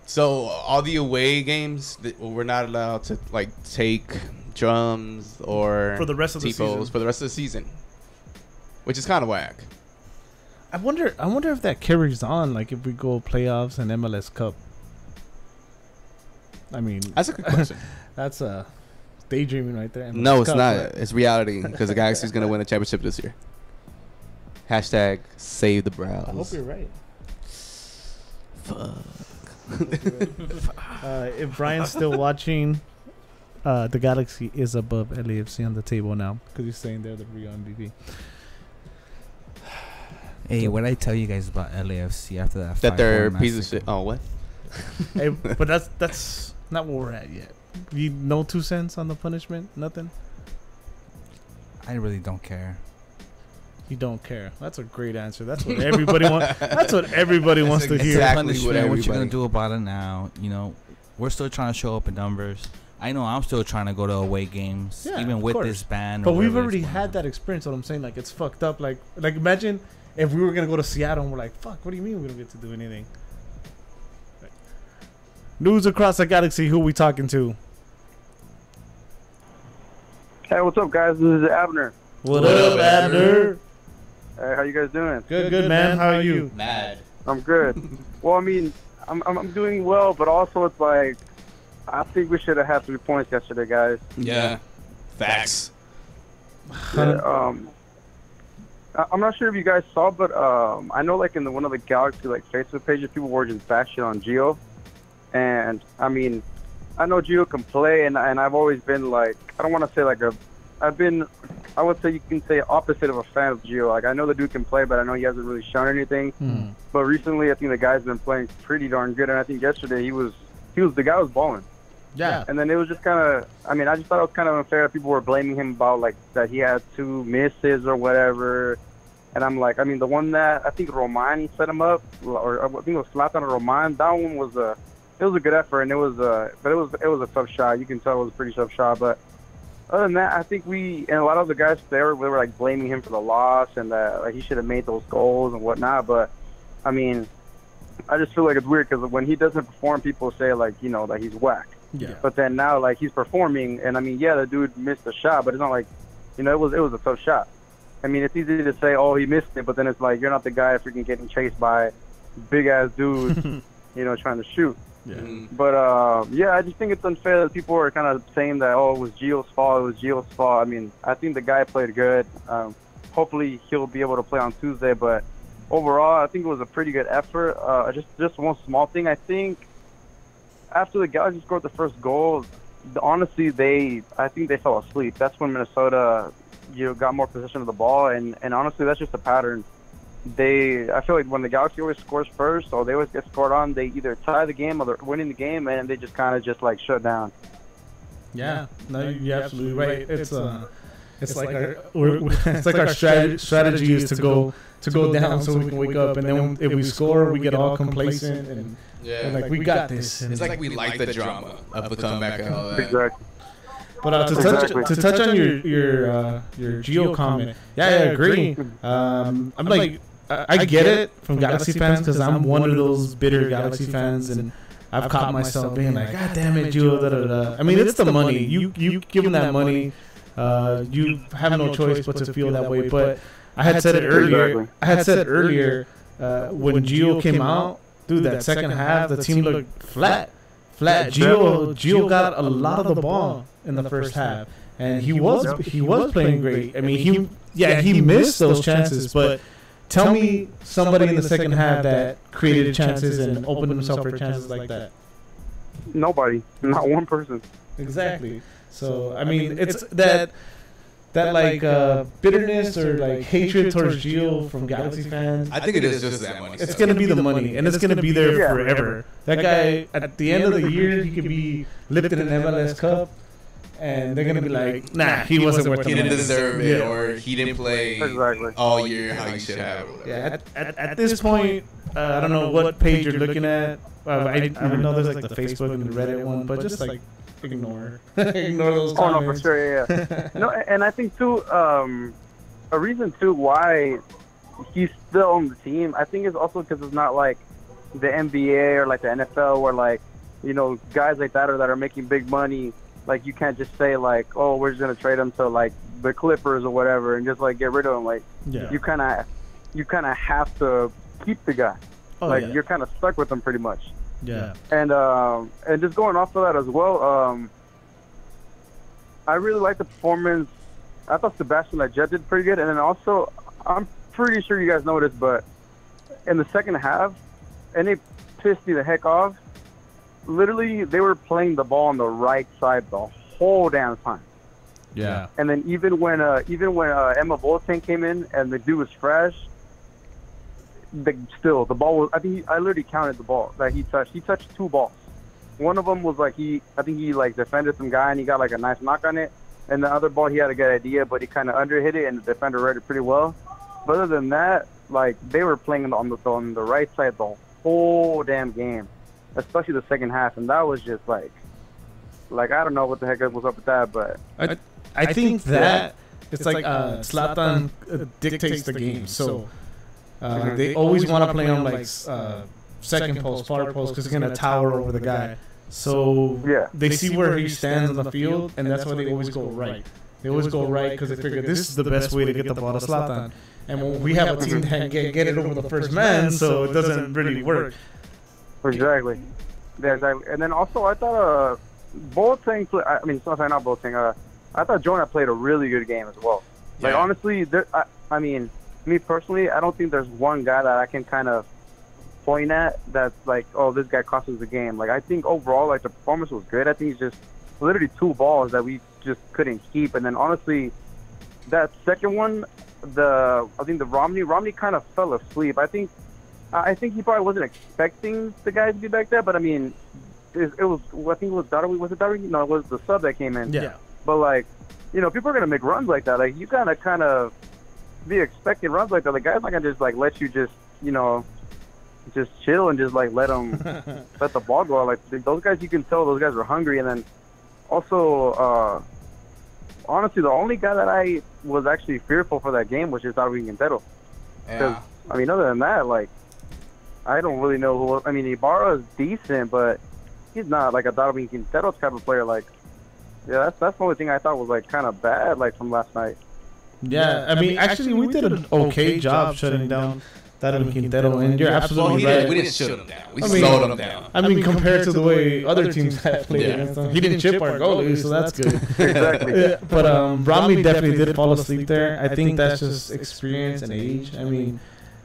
So all the away games, we're not allowed to like take drums or
for the rest of the season.
For the rest of the season, which is kind of whack.
I wonder if that carries on, like if we go playoffs and MLS Cup. I mean,
that's a good question.
That's daydreaming right there. MLS
No, it's
Cup,
not.
right?
It's reality because the Galaxy's gonna win a championship this year. Hashtag save the Browns.
I hope you're right.
Fuck.
If Brian's still watching, the Galaxy is above LAFC on the table now because he's saying they're the real MVP.
Hey, what did I tell you guys about LAFC after that?
That they're
5-4
piece of
massacre?
shit. Oh, what?
Hey, but that's not where we're at yet. You no 2 cents on the punishment? Nothing?
I really don't care.
You don't care. That's a great answer. That's what everybody wants. That's what everybody wants to hear.
exactly
Punishment, what you gonna
everybody-
do about it now? We're still trying to show up in numbers. I know I'm still trying to go to away games,
Yeah,
even
of
with
course.
this ban.
But
or
we've
whatever
already
it's going
had
on.
that experience. What I'm saying, like it's fucked up. Like imagine if we were gonna go to Seattle and we're like, fuck. What do you mean we don't get to do anything? Like, news across the galaxy. Who we talking to?
Hey, what's up, guys? This is Abner.
What up, Abner?
Hey, how you guys doing?
Good, man. How are you?
Mad.
I'm good. Well, I mean, I'm doing well, but also it's like I think we should have had 3 points yesterday, guys.
Yeah. Facts.
Yeah, I'm not sure if you guys saw, but I know like in one of the Galaxy like Facebook pages, people were just bashing on Gio, and I mean, I know Gio can play, and I've always been like, I don't want to say like I would say you can say opposite of a fan of Gio. Like I know the dude can play, but I know he hasn't really shown anything. But recently, I think the guy's been playing pretty darn good, and I think yesterday the guy was balling.
Yeah.
And then it was just kind of, I mean, I just thought it was kind of unfair that people were blaming him about, like, that he had 2 misses or whatever. And I'm like, I mean, the one that I think Roman set him up, or I think it was ZLAtan or Roman, that one was a good effort, and it was a tough shot. You can tell it was a pretty tough shot. But other than that, I think and a lot of the guys there, we were like blaming him for the loss and that like he should have made those goals and whatnot. But I mean, I just feel like it's weird because when he doesn't perform, people say like, you know, that he's whack.
Yeah.
But then now, like, he's performing, and I mean, yeah, the dude missed a shot, but it's not like, you know, it was a tough shot. I mean, it's easy to say, oh, he missed it, but then it's like you're not the guy freaking getting chased by big ass dudes trying to shoot.
Yeah.
But yeah, I just think it's unfair that people are kind of saying that it was Gio's fault. It was Gio's fault. I mean, I think the guy played good. Hopefully he'll be able to play on Tuesday. But overall, I think it was a pretty good effort. Just one small thing. I think after the Galaxy scored the first goal, honestly, I think they fell asleep. That's when Minnesota, got more possession of the ball, and honestly, that's just a pattern. I feel like when the Galaxy always scores first, or they always get scored on, they either tie the game or they're winning the game, and they just kind of just like shut down.
Yeah, no, you're absolutely right. It's like our strategy is to go down so we can wake up, and then if we score, we get all complacent and like we got this.
It's like we like the drama of the comeback and all that.
Exactly.
But to touch on your Gio comment, I agree. I'm like, I get it from Galaxy fans because I'm one of those bitter Galaxy fans, and I've caught myself being like, God damn it, Gio, da da da. I mean, it's the money. You give them that money, you have no choice but to feel that way. But I had said it earlier. When Gio came out, dude, that second half, the team looked flat. Gio got a lot of the ball in the first half, and he was playing great. I mean, he missed those chances, but tell me somebody in the second half that created chances and opened himself for chances like that.
Nobody, not one person.
Exactly. So I mean, it's that like bitterness or like hatred towards Gio from Galaxy fans.
I think it is just that money.
It's gonna be the money, and it's gonna be there forever. That guy, at the end of the year, he could be lifted an MLS Cup, and they're gonna be like, nah, he wasn't worth the money.
He didn't deserve it, or he didn't play all year how he should have.
Yeah, at this point, I don't know what page you're looking at. I know there's like the Facebook and the Reddit one, but just like ignore those comments.
Oh no, for sure, yeah. No, and I think too, a reason too why he's still on the team, I think is also because it's not like the NBA or like the NFL where like, guys like that that are making big money. Like you can't just say like, oh, we're just gonna trade him to like the Clippers or whatever and just like get rid of him. Like you kind of have to keep the guy. You're kind of stuck with him pretty much.
Yeah.
And just going off of that as well, I really like the performance. I thought Sebastian Lletget did pretty good, and then also I'm pretty sure you guys noticed, but in the second half, and it pissed me the heck off. Literally, they were playing the ball on the right side the whole damn time.
Yeah.
And then even when Emma Voltaire came in and the dude was fresh, the ball was. I literally counted the ball that he touched. He touched 2 balls. One of them was like he like defended some guy and he got like a nice knock on it. And the other ball he had a good idea, but he kind of underhit it and the defender read it pretty well. But other than that, like they were playing on the right side the whole damn game, especially the second half, and that was just like I don't know what the heck was up with that, but
I think that it's like ZLAtan dictates the game. So they always want to play on like second post, far post, because they're gonna tower over the guy. So they see where he stands on the field, and that's why they always go right. They always go right because they figure this is the best way to get the ball to ZLAtan. And when we have a team that can get it over the first man, so it doesn't really work.
Exactly. Yeah, exactly. And then also, I thought Boateng. Not Boateng. I thought Jonah played a really good game as well. Like honestly, me personally, I don't think there's one guy that I can kind of point at that's like, oh, this guy cost us the game. Like I think overall, like the performance was good. I think it's just literally 2 balls that we just couldn't keep. And then honestly, that second one, I think the Romney kind of fell asleep. I think he probably wasn't expecting the guy to be back there, but I mean, it was. I think it was Darwin. Was it Darwin? No, it was the sub that came in.
Yeah.
But like, people are gonna make runs like that. Like you gotta kind of be expecting runs like that. The guy's not gonna just like let you just just chill and just like let the ball go. Like those guys, you can tell those guys were hungry. And then also, honestly, the only guy that I was actually fearful for that game was just Darwin Quintero.
Yeah.
I mean, other than that, like, I don't really know who. I mean, Ibarra is decent, but he's not like a Darwin Quintero type of player. Like, yeah, that's the only thing I thought was like kind of bad, like from last night.
Yeah, I mean, actually, we did an okay job shutting down Darwin Quintero, and you're
Well,
absolutely right.
we didn't shut him down. We
I mean,
slowed him down.
I mean, compared to the way other teams have played against him, he didn't chip our goalie, so that's good.
Exactly.
Yeah, but Bromley definitely did fall asleep there. I think that's just experience and age. I mean,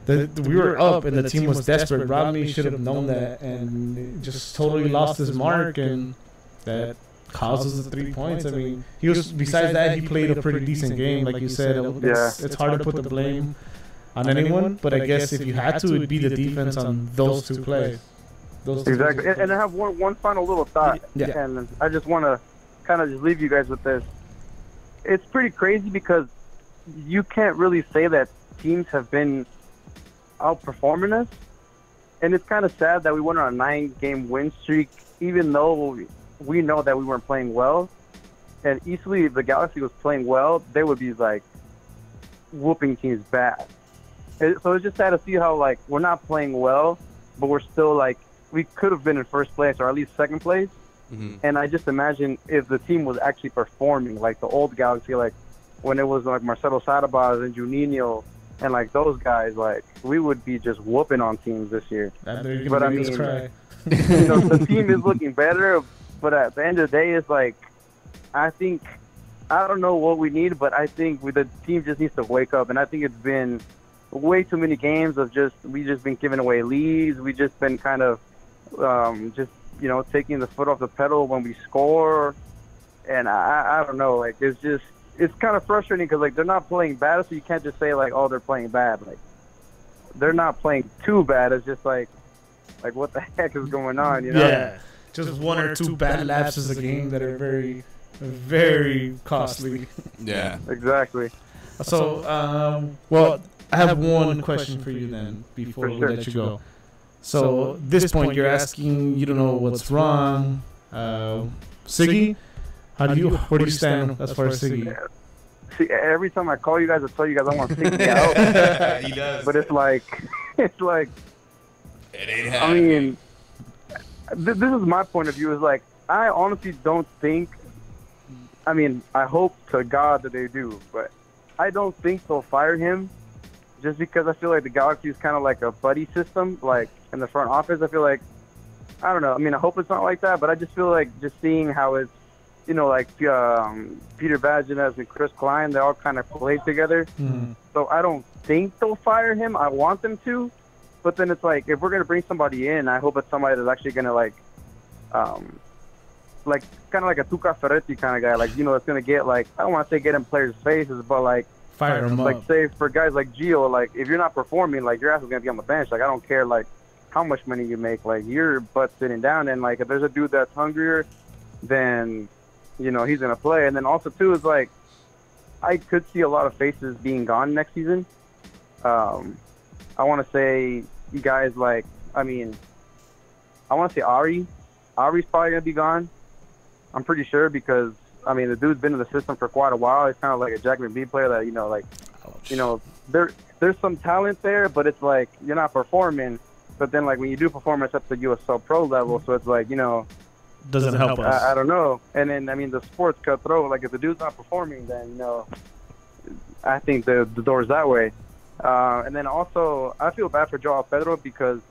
we were up and the team was desperate. Bromley should have known that and just totally lost his mark, and that causes the 3 points. I mean, he was. Besides that, he played a pretty decent game, like you said. It's hard to put the blame on anyone, but I guess if you had to, it'd be the defense on those two plays.
Exactly. And I have one final little thought, and I just want to kind of just leave you guys with this. It's pretty crazy because you can't really say that teams have been outperforming us, and it's kind of sad that we went on a 9-game win streak, even though we know that we weren't playing well. And easily, if the Galaxy was playing well, they would be like whooping teams bad. So it's just sad to see how like we're not playing well, but we're still like we could have been in first place or at least second place.
Mm-hmm.
And I just imagine if the team was actually performing like the old Galaxy, like when it was like Marcelo Sarabas and Juninho and like those guys, like we would be just whooping on teams this year. But I mean, the team is looking better, but at the end of the day, it's like I don't know what we need, but I think the team just needs to wake up. And I think it's been way too many games of we just been giving away leads. We just been kind of taking the foot off the pedal when we score. And I don't know, like it's kind of frustrating because like they're not playing bad, so you can't just say like, oh, they're playing bad. Like they're not playing too bad. It's just like what the heck is going on? You know?
Yeah, just one or two bad lapses a game that are very, very costly.
Yeah,
exactly.
So, well, I have one question for you then before we let you go. So, at this point, you're asking, you don't know what's wrong. Siggy, where do you stand as far as Siggy?
See, every time I call you guys, I tell you guys I want Siggy out.
he does.
But it's like,
it ain't happening.
I mean, this is my point of view. Is like, I honestly don't think. I mean, I hope to God that they do, but I don't think they'll fire him. Just because I feel like the Galaxy is kind of like a buddy system, like in the front office. I feel like, I don't know. I mean, I hope it's not like that, but I just feel like just seeing how it's, like Peter Vaginas and Chris Klein, they all kind of play together.
Mm-hmm.
So I don't think they'll fire him. I want them to, but then it's like if we're gonna bring somebody in, I hope it's somebody that's actually gonna like kind of like a Tuca Ferretti kind of guy, like it's gonna get like I don't want to say get in players' faces, but like.
Fire him
like
up.
say for guys like Gio, like if you're not performing, like your ass is gonna be on the bench. Like I don't care like how much money you make, like your butt's sitting down. And like if there's a dude that's hungrier, then he's gonna play. And then also too is like I could see a lot of faces being gone next season. I want to say guys like I want to say Ari's probably gonna be gone. I'm pretty sure because. I mean, the dude's been in the system for quite a while. He's kind of like a Jack McBee player that, there's some talent there, but it's like you're not performing. But then, like, when you do perform, it's up to USL Pro level. So it's like,
doesn't help us.
I don't know. And then, I mean, the sport's cutthroat. Like, if the dude's not performing, then, I think the door's that way. And then also, I feel bad for Joao Pedro because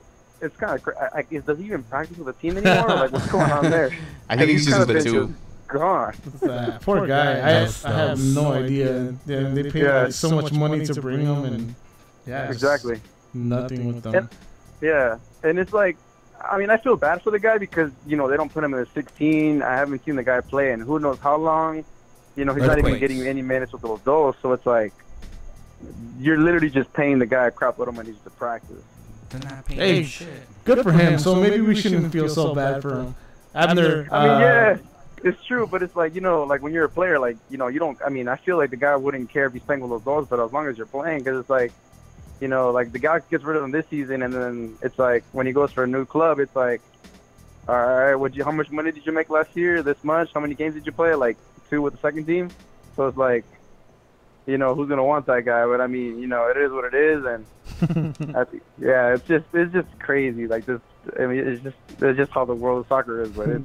it's kind of does he even practice with the team anymore? Like, what's going on there?
I think he's just the two.
God.
Poor guy. I have no idea. Yeah, they pay like so much money to bring him, and
exactly
nothing with them.
And it's like, I mean, I feel bad for the guy because they don't put him in the 16. I haven't seen the guy play in who knows how long. He's not even getting any minutes with those goals. So it's like you're literally just paying the guy a crap load of money to practice.
They're not paying
hey,
shit.
Good for him. So maybe we shouldn't feel so bad for him. Abner,
it's true, but it's like, like when you're a player, like, you don't, I mean, I feel like the guy wouldn't care if he's playing with those goals, but as long as you're playing, because it's like, like the guy gets rid of him this season, and then it's like when he goes for a new club, it's like, all right, how much money did you make last year? This much? How many games did you play? Like 2 with the second team? So it's like, who's going to want that guy? But I mean, it is what it is, and it's just crazy. Like this, I mean, it's just how the world of soccer is, but it's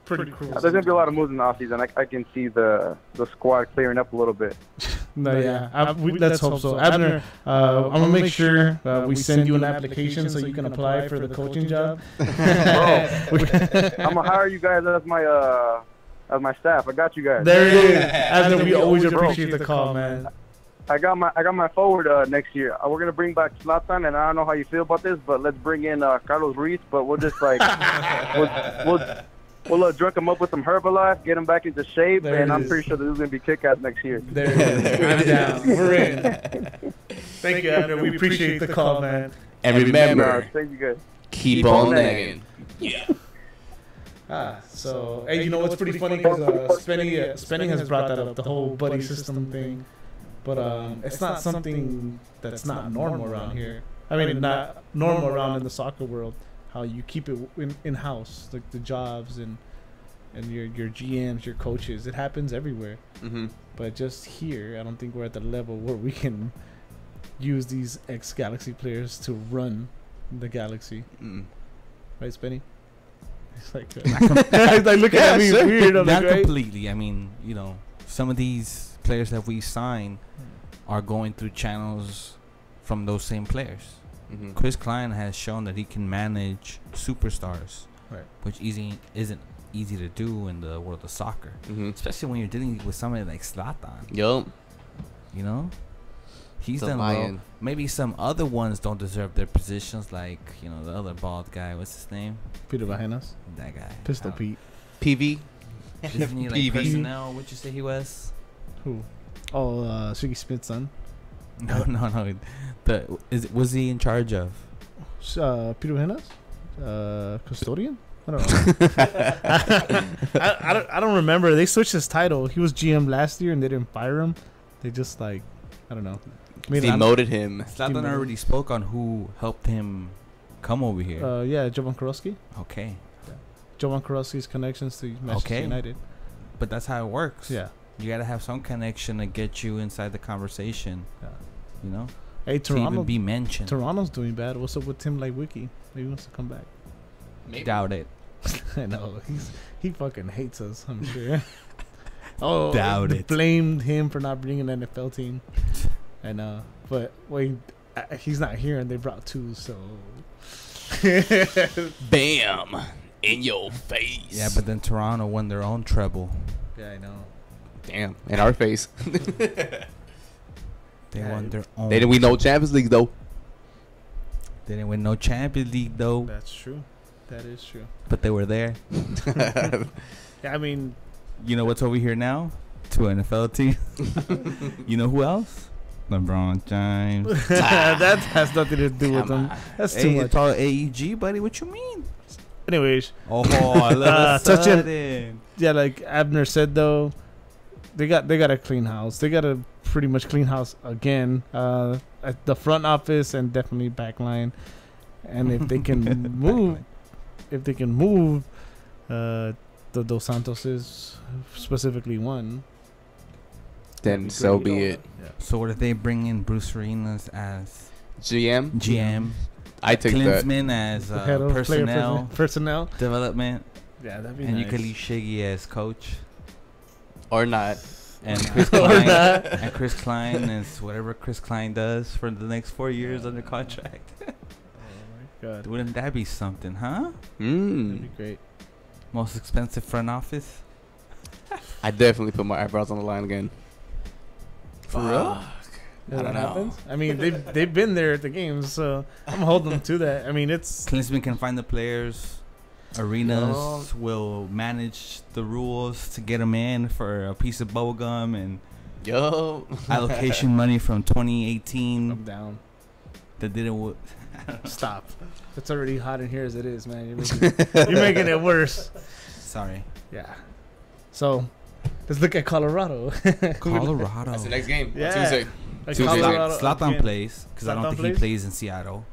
pretty cool.
There's gonna be a lot of moves in the offseason. I can see the squad clearing up a little bit.
No, yeah. Let's hope so. Abner, I'm going to make sure we send you an application so you can apply for the coaching job.
Bro, I'm going to hire you guys as my staff. I got you guys.
There it is. Abner, we always appreciate the call, man.
I got my forward next year. We're gonna bring back ZLAtan, and I don't know how you feel about this, but let's bring in Carlos Ruiz. But we'll just like we'll drink him up with some Herbalife, get him back into shape, and I'm pretty sure this is gonna be kick-ass next year.
There it is. I'm down. We're in. Thank you, Abner. We appreciate the call, man.
And remember,
thank you guys.
Keep on nagging. Yeah.
So hey, you know what's pretty funny because Spenny has brought that up, the whole buddy system thing. But it's not something that's not normal around here. I mean, not normal around in the soccer world. How you keep it in house, like the jobs and your GMs, your coaches. It happens everywhere.
Mm-hmm.
But just here, I don't think we're at the level where we can use these ex-Galaxy players to run the Galaxy. Right, Spenny? It's like, like looking at me weird.
Not completely. I mean, you know, some of these players that we sign are going through channels from those same players.
Mm-hmm.
Chris Klein has shown that he can manage superstars,
right?
Which isn't easy to do in the world of soccer, especially when you're dealing with somebody like ZLAtan.
Yup.
You know, he's
The
done well.
lion.
Maybe some other ones don't deserve their positions, like the other bald guy. What's his name?
Peter Vajenas.
That guy.
Pistol Pete.
PV.
Isn't he like
PV.
personnel? What'd you say he was?
Who? Oh, Siggy Smith's son.
No. Was he in charge of?
Peter Vajenas? Custodian? I don't know. I don't remember. They switched his title. He was GM last year and they didn't fire him. They just I don't know.
Demoted him.
ZLAtan already spoke on who helped him come over here.
Yeah, Jovan Karolski.
Okay.
Yeah. Jovan Karolski's connections to Manchester United.
But that's how it works.
Yeah.
You gotta have some connection to get you inside the conversation. Yeah. You know?
Hey, Toronto,
to even be mentioned.
Toronto's doing bad. What's up with Tim Lightwiki? Maybe he wants to come back.
Maybe.
Doubt it.
I know. He fucking hates us, I'm sure.
Doubt it.
Blamed him for not bringing an NFL team. I know. But wait, he's not here and they brought two, so.
Bam. In your face.
Yeah, but then Toronto won their own treble.
Yeah, I know.
Damn. In our face.
They won their own.
They didn't win no Champions League, though.
They didn't win no Champions League, though.
That's true. That is true.
But they were there.
Yeah, I mean.
You know what's over here now? Two NFL teams. You know who else? LeBron James.
That has nothing to do with them. That's too much.
It's all AEG, buddy. What you mean?
Anyways.
Touching.
Yeah, like Abner said, though, they got a clean house. They got a pretty much clean house again. At the front office and definitely back line. And if they can move, the Dos Santoses, specifically one,
then so be it.
Yeah.
So what if they bring in Bruce Arenas as
GM? I take
Klinsman as
head of personnel
development.
Yeah, that'd be
and
nice.
you could leave Shiggy as coach.
Or not.
And Chris Klein, and Chris Klein is whatever Chris Klein does for the next 4 years under contract.
Oh my God.
Wouldn't that be something, huh?
That'd be great.
Most expensive front office?
I definitely put my eyebrows on the line again.
For real? I don't know. I mean, they've been there at the games, so I'm holding them to that. I mean, it's
Klinsman can find the players. Arenas will manage the rules to get them in for a piece of bubble gum and allocation money from 2018.
I'm down.
That didn't
Stop. It's already hot in here as it is, man. You're making it worse.
Sorry.
Yeah. So, let's look at Colorado.
Colorado.
That's the next game.
Yeah.
Tuesday.
ZLAtan plays because I don't think he plays in Seattle.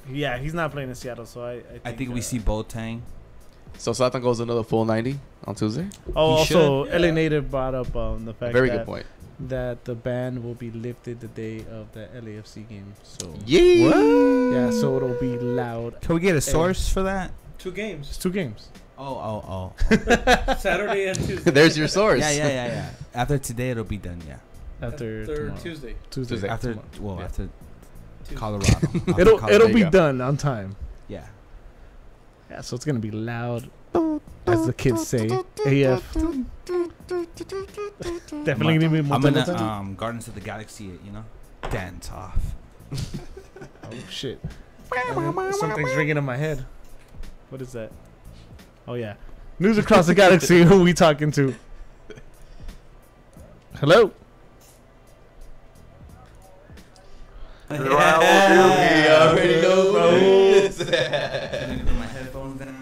Yeah, he's not playing in Seattle, so I think
we
see Boateng.
So ZLAtan goes another full 90 on Tuesday?
Oh, also, LA Native brought up the fact
Very good point.
That the ban will be lifted the day of the LAFC game. So
yeah,
so it'll be loud.
Can we get a source for that?
2 games.
It's 2 games.
Oh.
Saturday and Tuesday.
There's your source.
Yeah. After today, it'll be done. Yeah.
After tomorrow.
Tuesday.
Tuesday.
After
tomorrow.
after
Tuesday.
Colorado. After
It'll
Colorado.
be
go.
done on time.
Yeah.
Yeah, so it's gonna be loud, as the kids say. AF. Definitely gonna be
I'm
multi.
gonna Guardians of the Galaxy it, you know, dance off.
Oh shit! Something's ringing in my head. What is that? Oh yeah, news across the galaxy. Who we talking to? Hello.
We already know, bro.
Put my headphones down.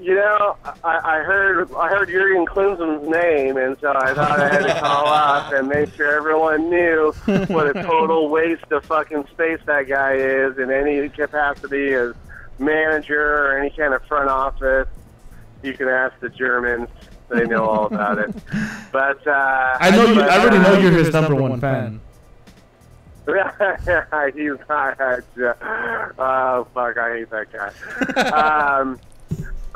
You know, I heard Jurgen Klinsmann's name, and so I thought I had to call up and make sure everyone knew what a total waste of fucking space that guy is in any capacity as manager or any kind of front office. You can ask the Germans; they know all about it. But
I know you. I already know you're his number one fan.
He's not. Oh fuck! I hate that guy.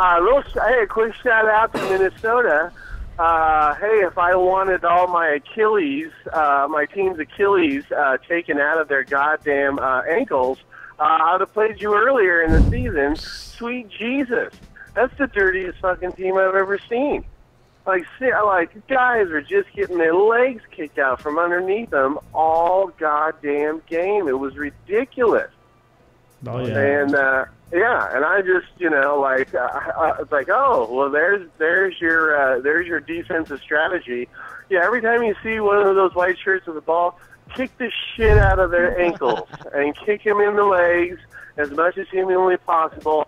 Hey, a quick shout out to Minnesota. Hey, if I wanted all my Achilles, my team's Achilles, taken out of their goddamn ankles, I would have played you earlier in the season. Sweet Jesus, that's the dirtiest fucking team I've ever seen. Like guys are just getting their legs kicked out from underneath them all goddamn game. It was ridiculous.
Oh yeah.
And and I just, you know, like it's like, oh, well, there's your defensive strategy. Yeah, every time you see one of those white shirts with the ball, kick the shit out of their ankles and kick him in the legs as much as humanly possible.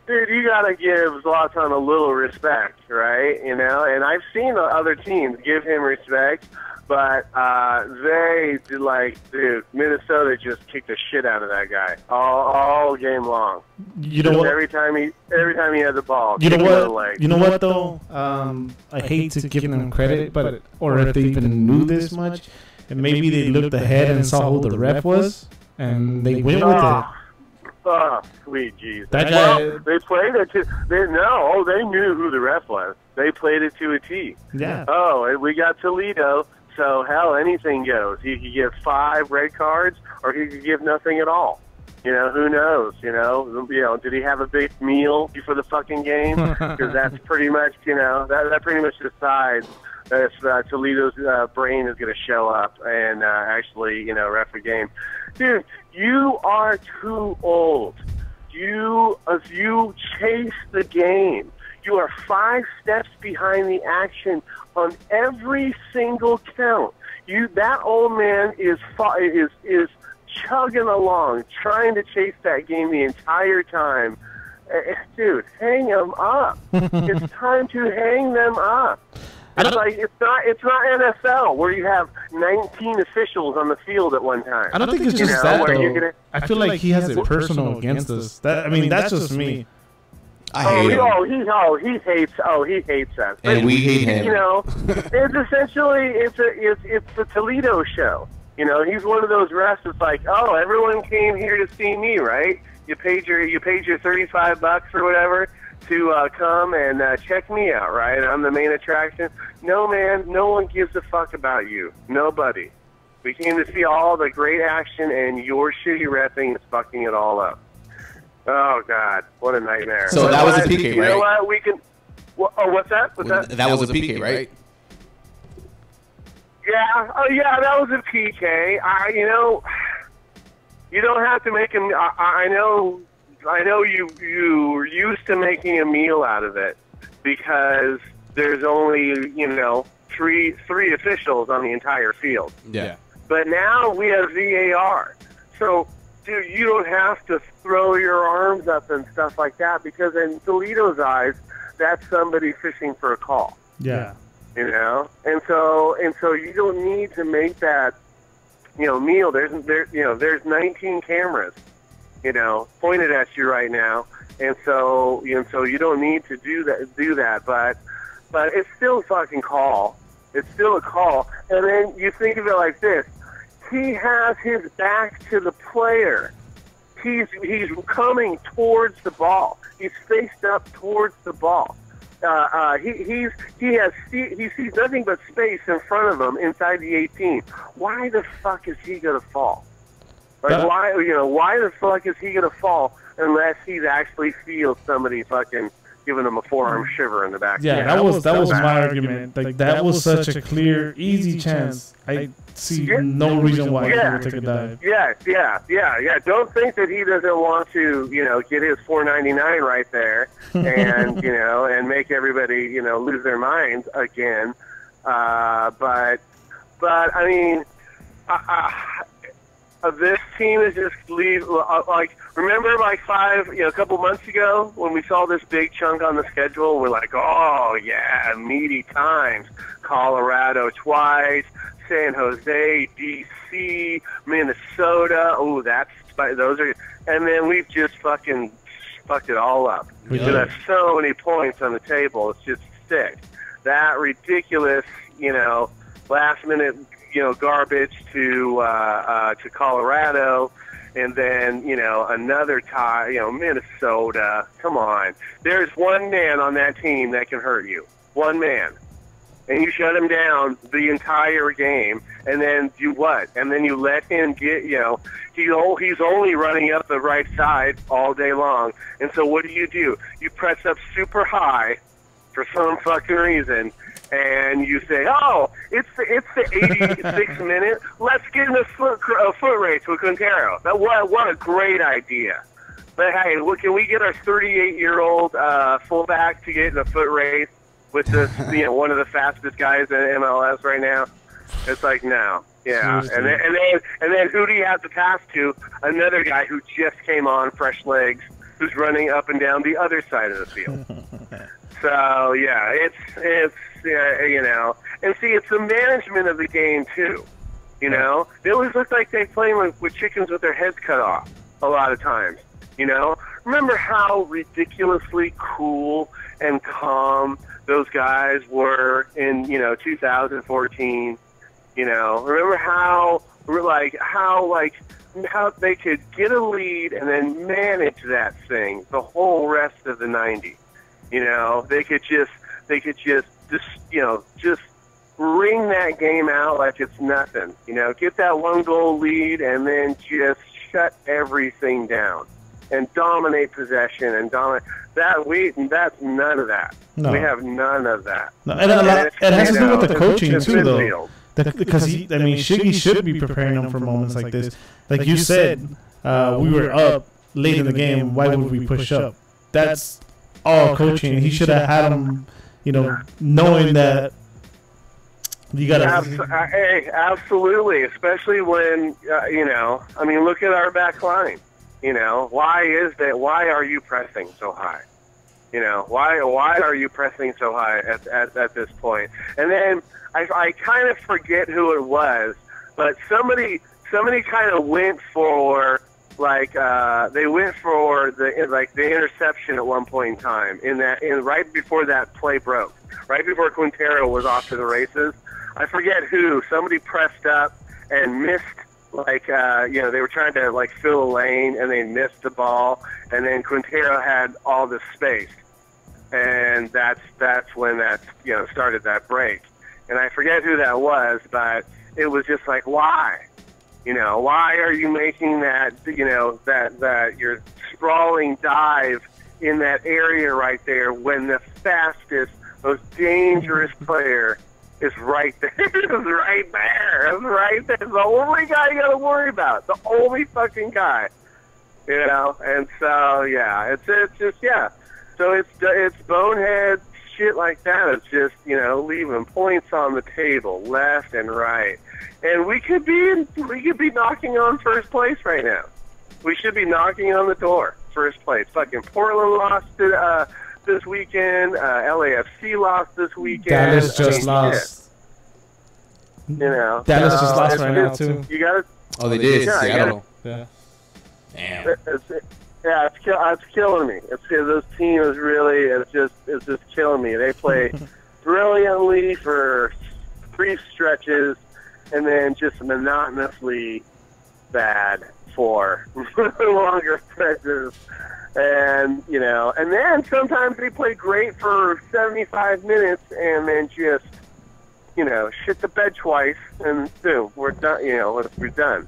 Dude, you gotta give ZLAtan a little respect, right? You know, and I've seen other teams give him respect, but they dude, Minnesota just kicked the shit out of that guy all game long.
You know what?
Every time he had the ball,
You know
kick him in the
what?
legs.
You know what though? I hate to give them credit, but or if they even knew this much, and maybe they looked ahead and saw who the ref was, and they went with it.
Oh, sweet Jesus.
That guy.
Well, they played it to. They knew who the ref was. They played it to a T.
Yeah.
Oh, and we got Toledo. So hell, anything goes. He could give 5 red cards, or he could give nothing at all. You know, who knows? You know, did he have a big meal before the fucking game? Because that's pretty much, you know, that pretty much decides if Toledo's brain is going to show up and actually, you know, ref a game. Dude, you are too old. You chase the game. You are 5 steps behind the action on every single count. That old man is chugging along, trying to chase that game the entire time. Dude, hang them up. It's time to hang them up. It's not NFL where you have 19 officials on the field at one time.
I don't think it's just that
where
though.
you're
I feel like he has it personal against us. That's just me.
I hate him.
He hates us.
And we hate him.
You know, it's essentially it's the Toledo show. You know, he's one of those refs that's like, oh, everyone came here to see me, right? You paid your $35 or whatever to come and check me out, right? I'm the main attraction. No, man, no one gives a fuck about you. Nobody. We came to see all the great action, and your shitty reffing is fucking it all up. Oh, God. What a nightmare.
So that was a PK, right?
You know what? We can... what's that?
That was a PK, right?
Yeah. Oh, yeah, that was a PK. You know, you don't have to make him... I know you were used to making a meal out of it because there's only, you know, three officials on the entire field.
Yeah.
But now we have VAR. So, dude, you don't have to throw your arms up and stuff like that because in Toledo's eyes, that's somebody fishing for a call.
Yeah.
You know? And so you don't need to make that, you know, meal. There's 19 cameras, you know, pointed at you right now. And so you don't need to do that, but it's still a fucking call. It's still a call. And then you think of it like this. He has his back to the player. He's coming towards the ball. He's faced up towards the ball. he sees nothing but space in front of him inside the 18. Why the fuck is he gonna fall? Like why the fuck is he gonna fall unless he actually feels somebody fucking giving him a forearm shiver in the back?
Yeah, that was my argument. Like that was such a clear, easy chance. I see no reason why he would take a dive.
Yeah. Don't think that he doesn't want to, get his 499 right there, and and make everybody, lose their minds again. But I mean, this team is just remember a couple months ago when we saw this big chunk on the schedule, we're like, oh yeah, meaty times. Colorado twice, San Jose, DC, Minnesota. Oh, those are, and then we've just fucking fucked it all up. We have so many points on the table. It's just sick. That ridiculous, last minute, garbage to Colorado, and then another tie. Minnesota. Come on, there's one man on that team that can hurt you. One man. And you shut him down the entire game, and then you what? And then you let him get, he's only running up the right side all day long. And so what do? You press up super high for some fucking reason, and you say, oh, it's the 86th minute. Let's get in a foot race with Quintero. What a great idea. But hey, can we get our 38-year-old fullback to get in a foot race with this, one of the fastest guys in MLS right now? It's like, no. Yeah. And then who do you have to pass to? Another guy who just came on, fresh legs, who's running up and down the other side of the field. So, yeah, it's and see, it's the management of the game, too. They always look like they play with chickens with their heads cut off a lot of times. Remember how ridiculously cool and calm those guys were in 2014. Remember how they could get a lead and then manage that thing the whole rest of the 90. They could just wring that game out like it's nothing. Get that 1-goal lead and then just shut everything down and dominate possession and dominate. That's none of that. No. We have none of that.
No. And it has to do with the coaching too, though. Because Shiggy should be preparing them for moments like this. Like you said, we were up late in the game. Why would we push up? That's all coaching. He should have had them, knowing that you got to.
Absolutely, especially when look at our back line. Why is that? Why are you pressing so high? Why are you pressing so high at this point? And then I kind of forget who it was, but somebody kind of went for they went for the interception at one point in time right before that play broke, right before Quintero was off to the races. I forget who. Somebody pressed up and missed. They were trying to fill a lane and they missed the ball, and then Quintero had all the space, and that's when that started that break. And I forget who that was, but it was just like, why? Why are you making that that your sprawling dive in that area right there when the fastest, most dangerous player is right there. It's right there. It's right there. It's the only guy you got to worry about. The only fucking guy. And so yeah, it's just So it's bonehead shit like that. It's just leaving points on the table left and right, and we could be knocking on first place right now. We should be knocking on the door, first place. Fucking Portland lost it this weekend. LAFC lost this weekend.
Dallas just lost.
Dallas
just lost right now too.
You got to.
Oh, they did.
Yeah.
Damn.
It's killing me. This team is really. It's just killing me. They play brilliantly for brief stretches, and then just monotonously bad for longer stretches. And, you know, and then sometimes they play great for 75 minutes and then just, you know, shit the bed twice and boom, we're done, you know, we're done.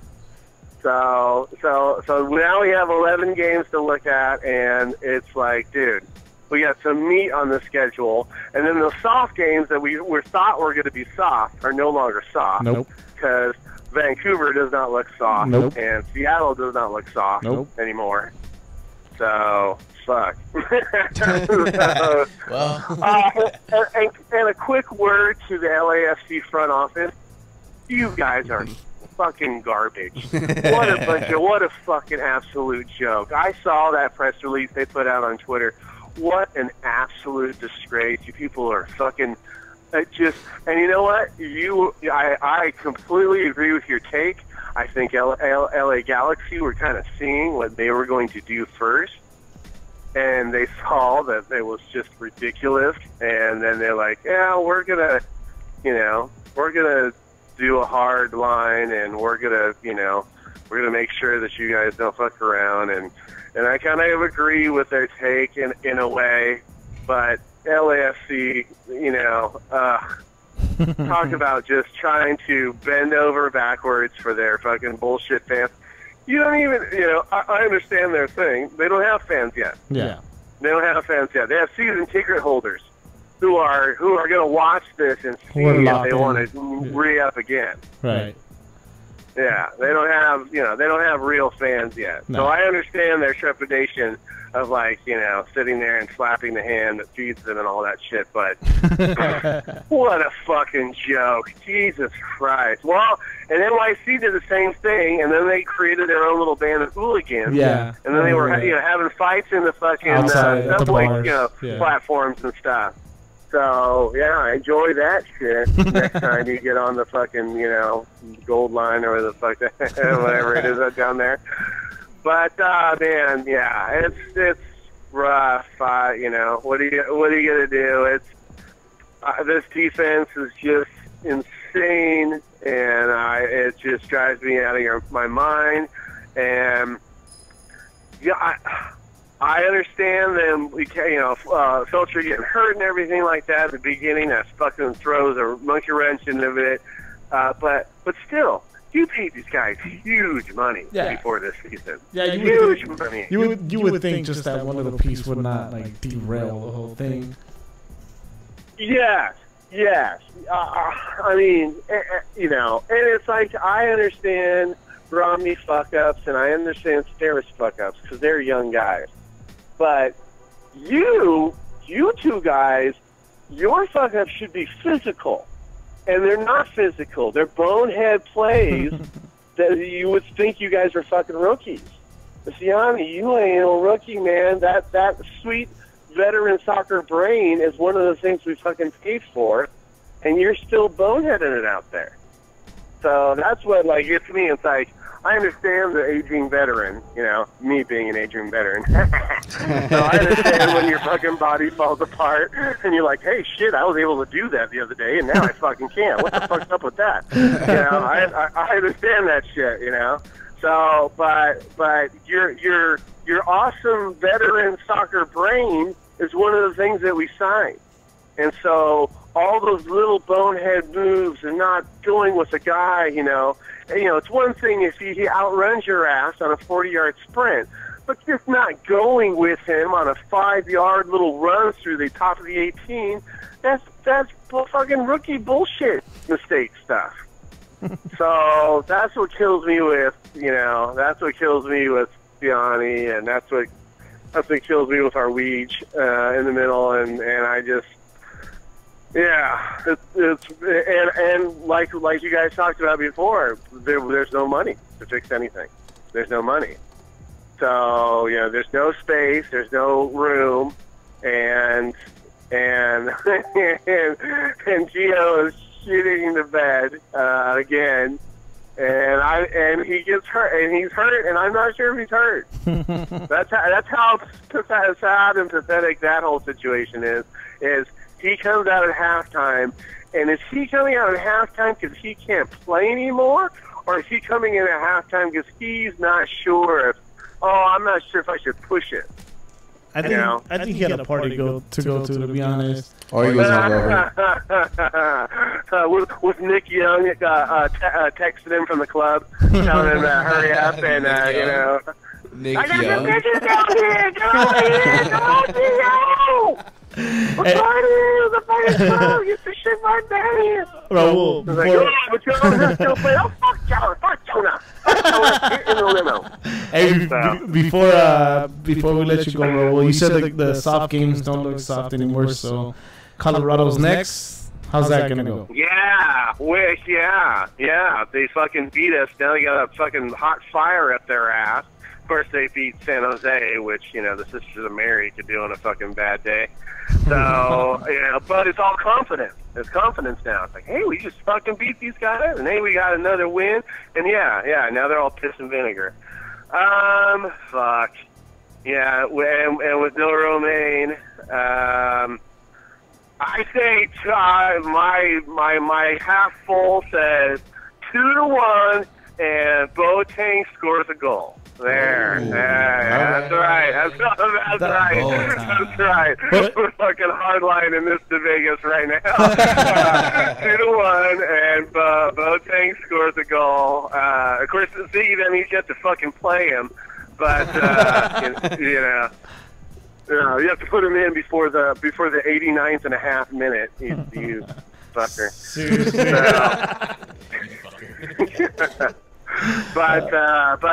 So now we have 11 games to look at, and it's like, dude, we got some meat on the schedule. And then the soft games that we thought were going to be soft are no longer soft.
Nope.
Because Vancouver does not look soft.
Nope.
And Seattle does not look soft anymore. So, fuck. So,
Well,
and a quick word to the LAFC front office. You guys are fucking garbage. What a fucking absolute joke. I saw that press release they put out on Twitter. What an absolute disgrace. You people are fucking and you know what? I completely agree with your take. I think LA Galaxy were kind of seeing what they were going to do first, and they saw that it was just ridiculous, and then they're like, yeah, we're gonna do a hard line, and we're gonna make sure that you guys don't fuck around, and I kind of agree with their take in a way, but LAFC, talk about just trying to bend over backwards for their fucking bullshit fans. You don't even, I understand their thing. They don't have fans yet.
Yeah.
They don't have fans yet. They have season ticket holders who are going to watch this and see if they want to re-up again.
Right.
Yeah, they don't have real fans yet.
No.
So I understand their trepidation of sitting there and slapping the hand that feeds them and all that shit, but what a fucking joke. Jesus Christ. Well, and NYC did the same thing, and then they created their own little band of hooligans.
Yeah.
And then they were having fights in the fucking subway platforms and stuff. So, yeah, enjoy that shit next time you get on the fucking, Gold Line or the fuck, whatever it is down there. But, man, yeah, it's rough. What are you going to do? It's this defense is just insane, and it just drives me out of my mind. And, yeah, I understand them, Filcher getting hurt and everything like that at the beginning. That fucking throws a monkey wrench into it. But still, you paid these guys huge money before this season.
Yeah,
huge money.
You would think just that one little piece would not derail the whole thing.
Yes. I mean, and it's like I understand Romney fuck ups and I understand Steris fuck ups because they're young guys. But you two guys, your fuck up should be physical. And they're not physical. They're bonehead plays that you would think you guys are fucking rookies. Siani, you ain't no rookie, man. That sweet veteran soccer brain is one of the things we fucking paid for, and you're still boneheading it out there. So that's what gets me. It's like, I understand the aging veteran, me being an aging veteran. So I understand when your fucking body falls apart and you're like, hey, shit, I was able to do that the other day and now I fucking can't. What the fuck's up with that? I understand that shit, So, but your awesome veteran soccer brain is one of the things that we signed. And so all those little bonehead moves and not going with a guy, it's one thing if he outruns your ass on a 40-yard sprint, but just not going with him on a 5-yard little run through the top of the 18, that's fucking rookie bullshit mistake stuff. So that's what kills me with, Siani, and that's what kills me with our Weege in the middle, and I just, yeah, it's and like you guys talked about before, there's no money to fix anything. There's no money, so there's no space, there's no room, and Gio is shitting the bed again, and he gets hurt, and he's hurt, and I'm not sure if he's hurt. That's how sad and pathetic that whole situation is. He comes out at halftime, and is he coming out at halftime because he can't play anymore, or is he coming in at halftime because he's not sure I'm not sure if I should push it?
I think he had a party to go to be honest.
Or he was hungover.
With Nick Young texting him from the club, telling him to hurry up and, you know.
Nick
I got some
Young.
bitches down here! Come on here! Come on here! We're partying! The fire's closed! Get the shit right there!
Bro,
He's like, oh, but Jonah still play. Oh, fuck Jonah! Fuck Jonah! Fuck Jonah! Get in the limo.
hey, before we let you go, bro, well, you said the soft games don't look soft anymore, so Colorado's next. How's that gonna go?
Yeah, yeah. They fucking beat us. Now they got a fucking hot fire up their ass. Of course, they beat San Jose, which, you know, the Sisters of Mary could do on a fucking bad day. So, you know, but it's all confidence. It's confidence now. It's like, hey, we just fucking beat these guys, and hey, we got another win. And yeah, now they're all piss and vinegar. Fuck. Yeah, and with no Romaine, I say my half full says 2-1, and Boateng scores a goal. There. That's right. That's right. We're fucking hardlining this to Vegas right now. 2-1, and Boateng scores a goal. Of course, see, that means you have to fucking play him, but you know, you have to put him in before the 89th and a half minute. You fucker.
Seriously.
But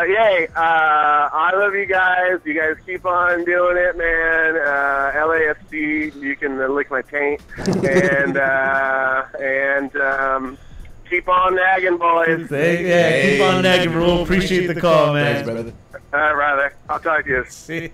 yay, I love you guys. You guys keep on doing it, man. LAFC, you can lick my taint, and keep on nagging, boys.
Keep on nagging, bro. Appreciate the call, man.
Thanks, brother.
All right, brother. I'll talk to you.
See,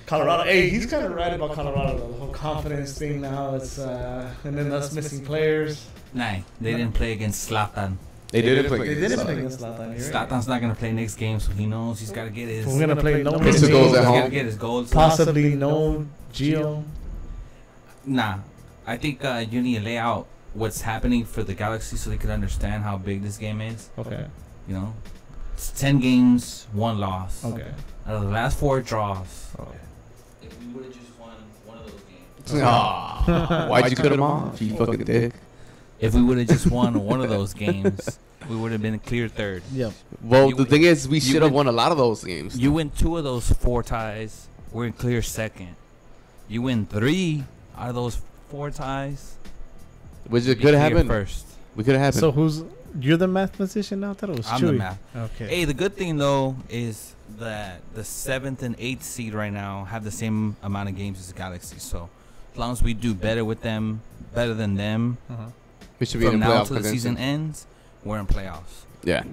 Colorado. Hey, he's kind of right about Colorado. The whole confidence thing now. It's and then us missing players.
Nah, they didn't play against ZLAtan.
They didn't play
against
Zlatan.
ZLATAN's not gonna play next game, so he knows he's gotta get his.
We're gonna play no
It's the goals at
He's
home.
gotta get his goals.
Possibly no Gio.
Nah, I think you need to lay out what's happening for the Galaxy so they can understand how big this game is.
Okay.
You know, it's 10 games, 1 loss.
Okay.
Out of the last 4 draws.
Oh.
If we would have just won one of those games.
Aw, why'd you cut him off, you fucking dick?
If we would have just won one of those games, we would have been clear third.
Yep.
Well,
You
the
win-
thing is, we
you
should have
win-
won a lot of those games.
You win 2 of those 4 ties, we're in clear second. You win 3 out of those 4 ties,
Which it
be
could have
clear
happened.
first.
We could have happened.
So you're the mathematician now? I thought it was
I'm
Chewy.
the math.
Okay.
Hey, the good thing though is that the 7th and 8th seed right now have the same amount of games as the Galaxy. So as long as we do better with them, better than them,
Uh-huh.
we should be
from
in the
now
playoff
till the season ends, we're in playoffs.
Yeah.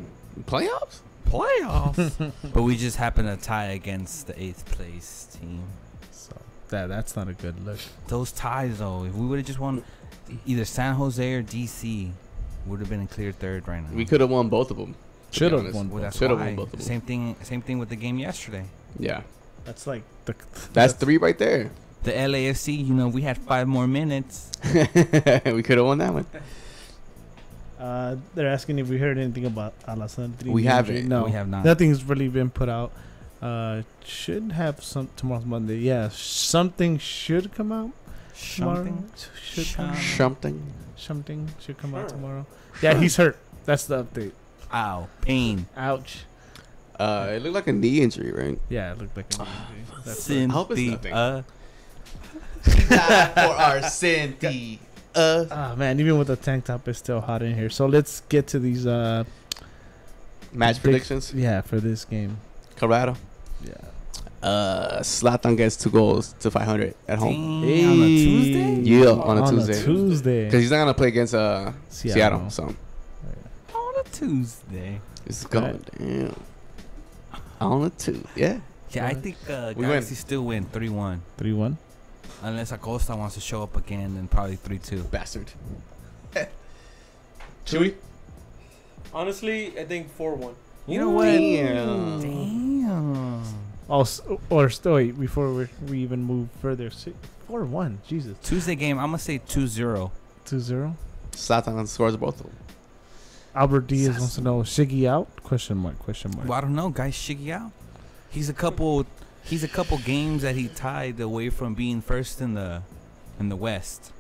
Playoffs?
Playoffs. But we just happen to tie against the 8th place team.
So that's not a good look.
Those ties though, if we would have just won either San Jose or DC, would have been in clear third right now.
We could have won both of them.
Should have
honest.
won.
Well, that's
Should've
why.
won both of them.
Same thing with the game yesterday.
Yeah.
That's like the.
That's 3 right there.
The LAFC, you know, we had 5 more minutes.
We could have won that one.
They're asking if we heard anything about Alassane.
We haven't.
No,
We have not.
Nothing's really been put out. Should have some tomorrow's Monday. Yeah, something should come out tomorrow.
Something.
Should come out.
Something.
Something should come out tomorrow. Yeah, he's hurt. That's the update.
Ow, pain.
Ouch.
It looked like a knee injury, right?
Yeah, it looked like a knee injury. That's
Sin
I hope it's
the,
nothing. For our Cynthia.
Ah man, even with the tank top, it's still hot in here. So let's get to these
Match
big-
predictions.
Yeah, for this game.
Colorado.
Yeah.
Zlatan gets 2 goals to 500 at home.
Dang, on a Tuesday?
Yeah, on a Tuesday.
Tuesday.
Because he's not gonna play against Seattle. So
On a Tuesday.
it's going down. On a Tuesday. Yeah.
Yeah, I think
We
Galaxy
win.
still win 3-1.
3-1.
Unless Acosta wants to show up again, then probably 3-2.
Bastard. Chewy?
Honestly, I think 4-1.
You know what?
Damn.
Damn.
Oh, wait, before we even move further, 4-1. Jesus.
Tuesday game, I'm going to say 2-0.
2-0.
Zlatan scores both of them.
Albert Diaz wants to know, Shiggy out? Question mark.
Well, I don't know, guys. Shiggy out. He's a couple He's a couple games that he tied away from being first in the West.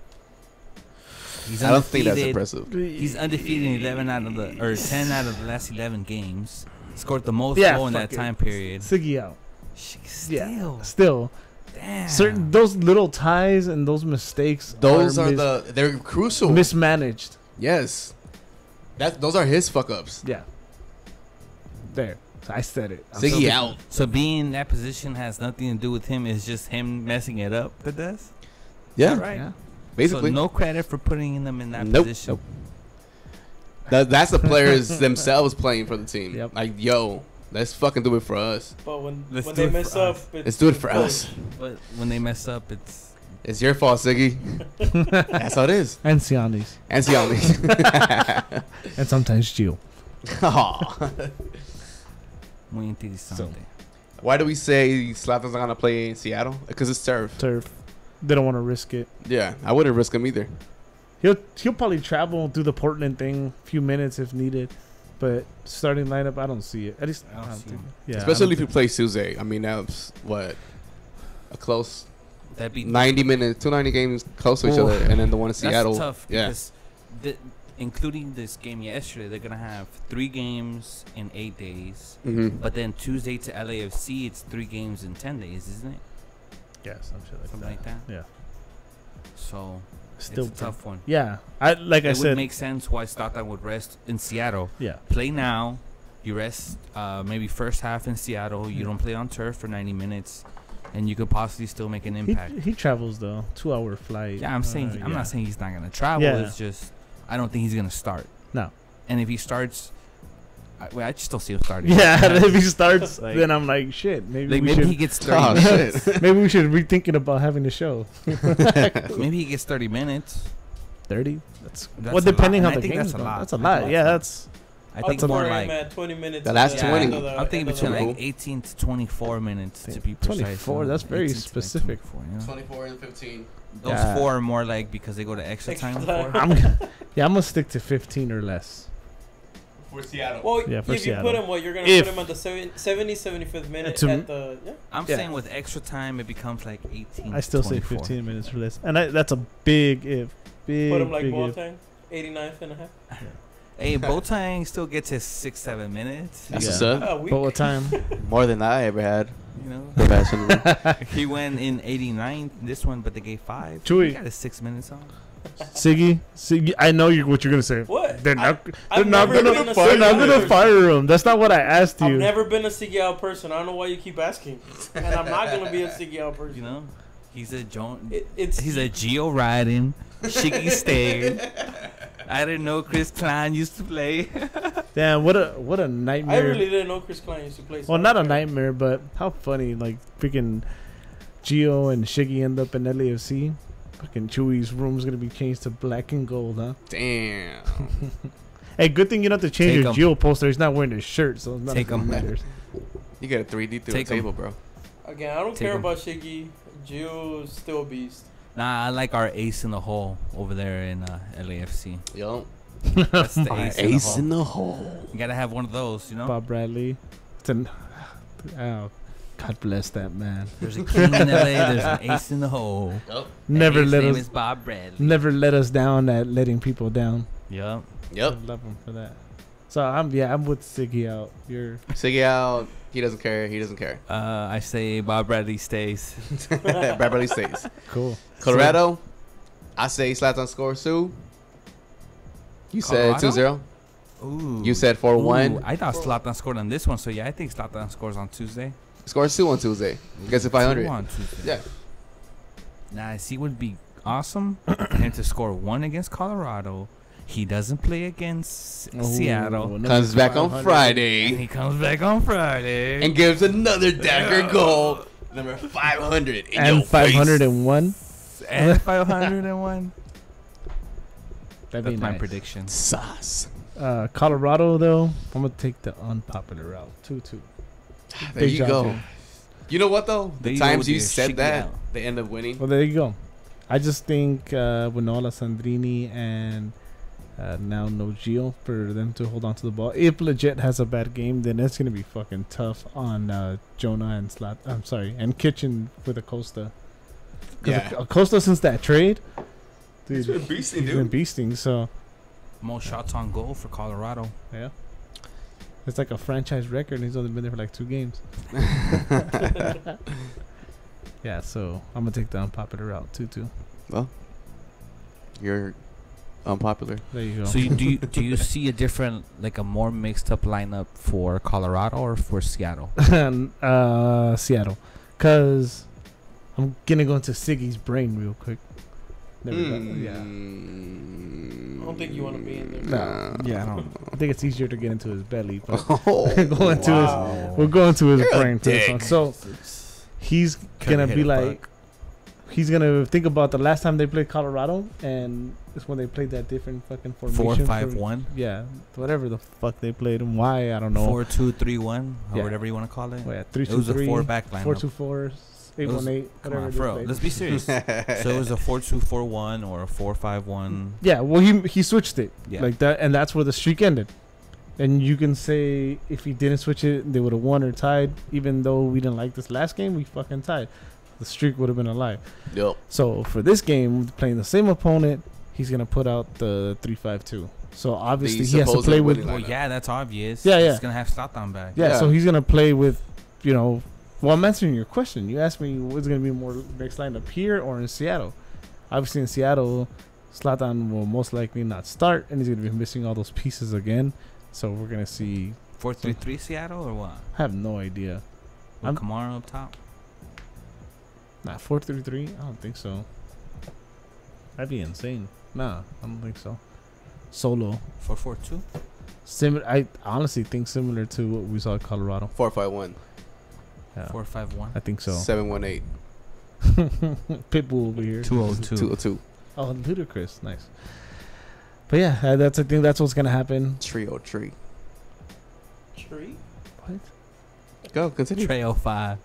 He's
I don't think that's
undefeated.
impressive.
He's undefeated in 10 out of the last 11 games. Scored the most
Yeah,
goal in that
fuck it.
time period.
Siggy out.
Still,
Still.
damn.
Certain those little ties and those mistakes.
Those are
mis-
they're crucial.
mismanaged.
Yes. Those are his fuck ups.
Yeah. There. I said it.
Siggy out.
So being in that position has nothing to do with him. It's just him messing it up. That does.
Yeah,
Right.
Yeah.
basically.
So no credit for putting them in that
Nope.
position.
That's the players themselves playing for the team.
Yep.
Like, yo, let's fucking do it for us.
But when
Let's
when
do
they
it
mess
for
up,
us.
Let's do it for us.
But when they mess up, it's
It's your fault, Siggy. That's how it is.
And Cianis.
And Cialis.
And sometimes Gio.
Aw.
muy interesante.
Why do we say Zlatan's not gonna play in Seattle? Because it's turf.
Turf. They don't want to risk it.
Yeah, I wouldn't risk him either.
He'll probably travel do the Portland thing a few minutes if needed. But starting lineup, I don't see it. At least
I don't see
think.
him.
Yeah,
Especially if you play Tuesday. I mean, that's what a close
That'd be
90 minutes, 290 games close to each
Ooh.
other, and then the one in
that's
Seattle.
tough
Yeah.
because including this game yesterday, they're gonna have 3 games in 8 days.
hmm
But then Tuesday to LAFC, it's 3 games in 10 days, isn't it?
Yeah, some shit like
Something
that.
like that.
Yeah.
So
Still
it's a tough one.
Yeah. I like I
It would
said.
make sense why ZLAtan would rest in Seattle.
Yeah.
Play now. You rest maybe first half in Seattle. You don't play on turf for 90 minutes, and you could possibly still make an impact.
He travels though. 2-hour flight.
Yeah, I'm saying I'm
yeah.
not saying he's not gonna travel.
Yeah.
It's just I don't think he's gonna start.
No.
And if he starts, I just don't see him starting.
Yeah, if he starts,
Like-
then I'm like, shit. Maybe
Like
we
maybe
should.
he gets 30
Oh,
minutes.
shit.
Maybe we should rethinking about having the show.
Maybe he gets 30 minutes.
30. That's
That's
well,
a
depending
lot.
how
And
the
I think
game's
that's a
going.
lot.
That's a
I think
lot.
that's
Yeah,
a lot.
that's
I
I'll
think
put
more
him
like
at 20 minutes.
The last
at
20.
end of the-
I'm thinking
end of
between
the-
like 18 to 24 minutes to be precise.
24, that's very
18 to, like,
specific.
24, you know?
24 and 15.
Those
Yeah.
4 are more like because they go to extra
Extra
time.
time.
For.
I'm gonna stick to 15 or less.
For Seattle.
Well,
Yeah, for
if you put
Seattle.
him, what you're gonna
If-
put him at the 70, 75th minute
To-
at the
I'm
Yeah.
saying with extra time, it becomes like 18.
I still
to
say
24.
15 minutes or less, and that's a big if. Big.
put him like
big if.
Boateng, 89th and a half.
Hey, Boateng still gets his 6-7 minutes.
That's
Yeah.
what's up.
A week.
But what time?
More than I ever had.
You know,
The best in the league.
he went in 89th this one, but they gave 5.
Chewy.
He got his 6 minutes on.
Siggy, I know what you're gonna say.
What?
They're not.
I've
They're not
never
gonna.
been a
They're not
Siggy
gonna
person.
fire him. That's not what I asked you.
I've never been a Siggy person. I don't know why you keep asking. And I'm not gonna be a Siggy person.
You know, he's a
It's
he's a Geo riding, Shiggy staying. I didn't know Chris Klein used to play.
Damn, what a
I
nightmare.
really didn't know Chris Klein used to play.
Well, not a
soccer.
nightmare, but how funny! Like freaking Gio and Shiggy end up in LAFC. Fucking Chewy's room's gonna be changed to black and gold, huh?
Damn.
Hey, good thing you don't have to change
Take
your
'em.
Gio poster. He's not wearing his shirt, so none
Take
of it
'em.
matters.
You get a 3D through
Take
the
'em.
table, bro.
Again, I don't
Take
care
him.
about Shiggy. Gio's still a beast.
Nah, I like our ace in the hole over there in LAFC.
Yo.
That's the ace,
Ace
in
in
the hole.
the hole.
You gotta have one of those, you know.
Bob Bradley. It's an, oh, God bless that man.
There's a king in LA. There's an ace in the hole.
Never
His
let
name
us.
is Bob Bradley.
Never let us down at letting people down.
Yep.
Yep.
I love him for that. So I'm with Siggy out. You're
Siggy out. He doesn't care. He doesn't care.
I say Bob Bradley stays.
Beverly stays.
cool.
Colorado. I say Zlatan scores 2. You said
Colorado?
2-0.
Ooh.
You said 4-1.
Ooh, I thought ZLAtan scored on this one, so yeah, I think ZLAtan scores on Tuesday.
Scores 2 on Tuesday. Gets a 500.
2 on Tuesday.
Yeah.
Nah, I see, would be awesome for him to score 1 against Colorado. He doesn't play against Seattle.
number
Comes back on
500.
And
Friday
he comes back on Friday.
and gives another dagger goal. Number 500 in
And
your
501.
And 501.
That'd
That's
be
my
nice.
prediction.
face. Sauce.
Colorado though, I'm gonna take the unpopular route. 2-2.
There you
Deja
go.
vu.
You know what though?
There
The
you go
times
with
you
your
said
Shiggy
that,
out.
they end up winning.
Well, there you go. I just think Winola Sandrini and Now no Gio for them to hold on to the ball. If Legit has a bad game, then it's gonna be fucking tough on Jonah and and Kitchen for the Costa. Because Costa, since that trade, dude,
He's been beasting,
he's been beasting. So
Most shots on goal for Colorado.
yeah, it's like a franchise record, and he's only been there for like 2 games. Yeah, so I'm gonna take the unpopular route too.
Well, you're unpopular.
There you go.
So do you see a different, like a more mixed up lineup for Colorado or for Seattle?
Seattle, cause I'm gonna go into Siggy's brain real quick. There we go. Yeah.
I don't think you want to be in there.
No.
Yeah, I don't.
I think it's easier to get into his belly, but
Oh,
we'll go into his
You're a
brain for this one.
dick.
So he's gonna be like, he's gonna think about the last time they played Colorado, and it's when they played that different fucking formation.
4-5-1,
Yeah, whatever the fuck they played and why, I don't know.
4-2-3-1, or
Yeah.
whatever you want to call it.
Oh, yeah,
It was a
3-2-3,
4-back lineup.
4-2-4, 8-1-8,
Come
whatever
on,
they
bro.
played.
Let's be serious. So it was a 4-2-4-1 or a 4-5-1.
Yeah, well, he switched it
Yeah.
like that, and that's where the streak ended. And you can say if he didn't switch it, they would have won or tied. Even though we didn't like this last game, we fucking tied. The streak would have been alive.
Yep.
So for this game, playing the same opponent, he's gonna put out the 3-5-2. So obviously he has to
supposed
play with.
winning
Well,
lineup.
yeah, that's obvious.
Yeah, yeah.
He's gonna have ZLAtan back.
Yeah,
Yeah.
so he's gonna play with, you know. Well, I'm answering your question. You asked me what's gonna be more next lineup here or in Seattle. Obviously in Seattle, ZLAtan will most likely not start, and he's gonna be missing all those pieces again. So we're gonna see.
4-3-3 Seattle or what?
I have no idea.
With Kamara up top.
Nah, 4-3-3. I don't think so. That'd be insane. Nah, I don't think so. Solo.
4-4-2.
I honestly think similar to what we saw at Colorado.
4-5-1.
Yeah,
4-5-1.
I think so.
7-1-8.
Pitbull over here.
2-0-2.
2-2.
Oh, ludicrous. Nice. But yeah, I think that's what's gonna happen.
Trio tree.
Tree?
What?
Go, continue.
Trail 5.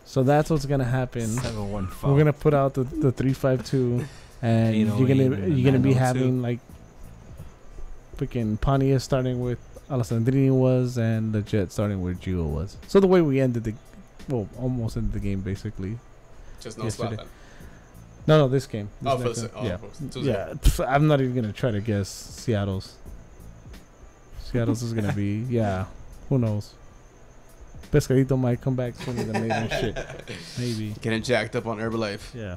So that's what's gonna happen.
7-1-5.
We're gonna put out the 3-5-2, and you're
808
gonna
and
you're gonna be
902.
having like freaking Pontius starting with Alessandrini was, and the Jet starting where Gio was. So the way we ended almost ended the game basically.
Just no
Yesterday.
ZLAtan.
No, this game. This
Oh, for
next
the
one. yeah.
Tuesday.
Yeah, I'm not even gonna try to guess Seattle's. Seattle's is gonna be who knows? Pescadito might come back sooner than later. Shit, maybe.
Getting jacked up on Herbalife.
Yeah,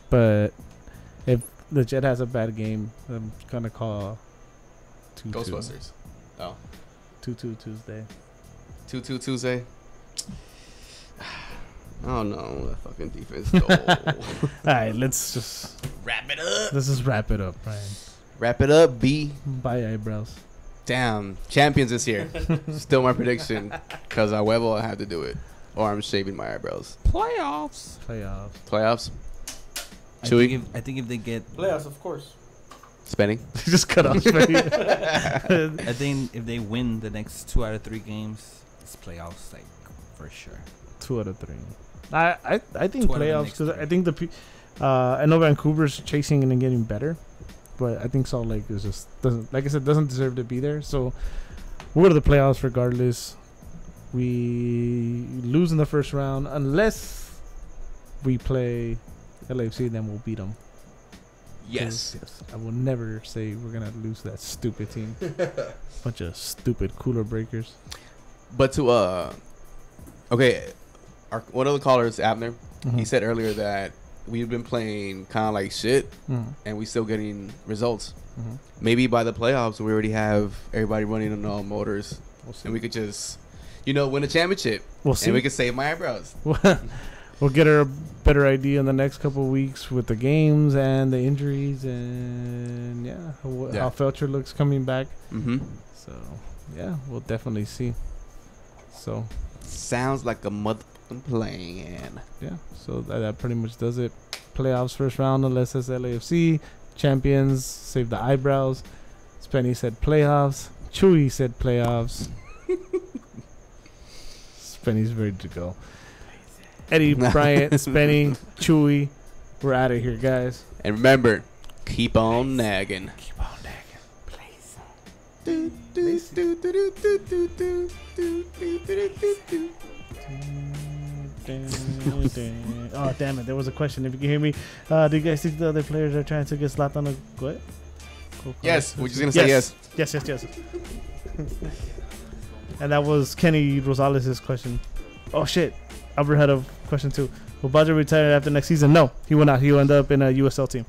but if the Jet has a bad game, I'm gonna call 2-2.
Ghostbusters. Oh.
2-2 Tuesday.
2-2 Tuesday. Oh no, that fucking defense. No.
All right, let's just
Wrap it up.
wrap it up, Brian.
Wrap it up, B.
Bye, eyebrows.
Damn. Champions this year. Still my prediction. Because I have to do it. Or I'm shaving my eyebrows.
Playoffs.
Playoffs.
Playoffs.
I
Chewy.
think if they get,
Playoffs, of course.
Spending.
Just cut off. Right?
I think if they win the next 2 out of 3 games, it's playoffs, like for sure.
2 out of 3. I think
2 out of the
playoffs
next
because
3.
I think I know Vancouver's chasing and getting better, but I think Salt Lake is just doesn't deserve to be there. So we'll go to the playoffs regardless. We lose in the first round unless we play LAFC, then we'll beat them.
Yes.
I will never say we're gonna lose that stupid team. Bunch of stupid cooler breakers.
But to okay, one of the callers, Abner, he said earlier that we've been playing kind of like shit, and we still getting results. Maybe by the playoffs, we already have everybody running on all motors, and we could just, win a championship.
We'll see.
And we could save my eyebrows.
We'll get a better idea in the next couple of weeks with the games and the injuries and how Felcher looks coming back.
Mm-hmm.
So we'll definitely see. So
sounds like a motherfucking plan.
Yeah, so that pretty much does it. Playoffs first round unless it's LAFC. Champions save the eyebrows. Spenny said playoffs. Chewy said playoffs. Spenny's ready to go. Eddie, Bryant, Spenny, Chewy. We're out of here, guys.
And remember, keep on nagging.
Keep on nagging. Oh damn it! There was a question. If you can hear me, do you guys think the other players are trying to get ZLAtan to quit?
Yes, we're just gonna say yes.
Yes. And that was Kenny Rosales' question. Oh shit! Albert had a question too. Will Badger retire after next season? No, he will not. He will end up in a USL team.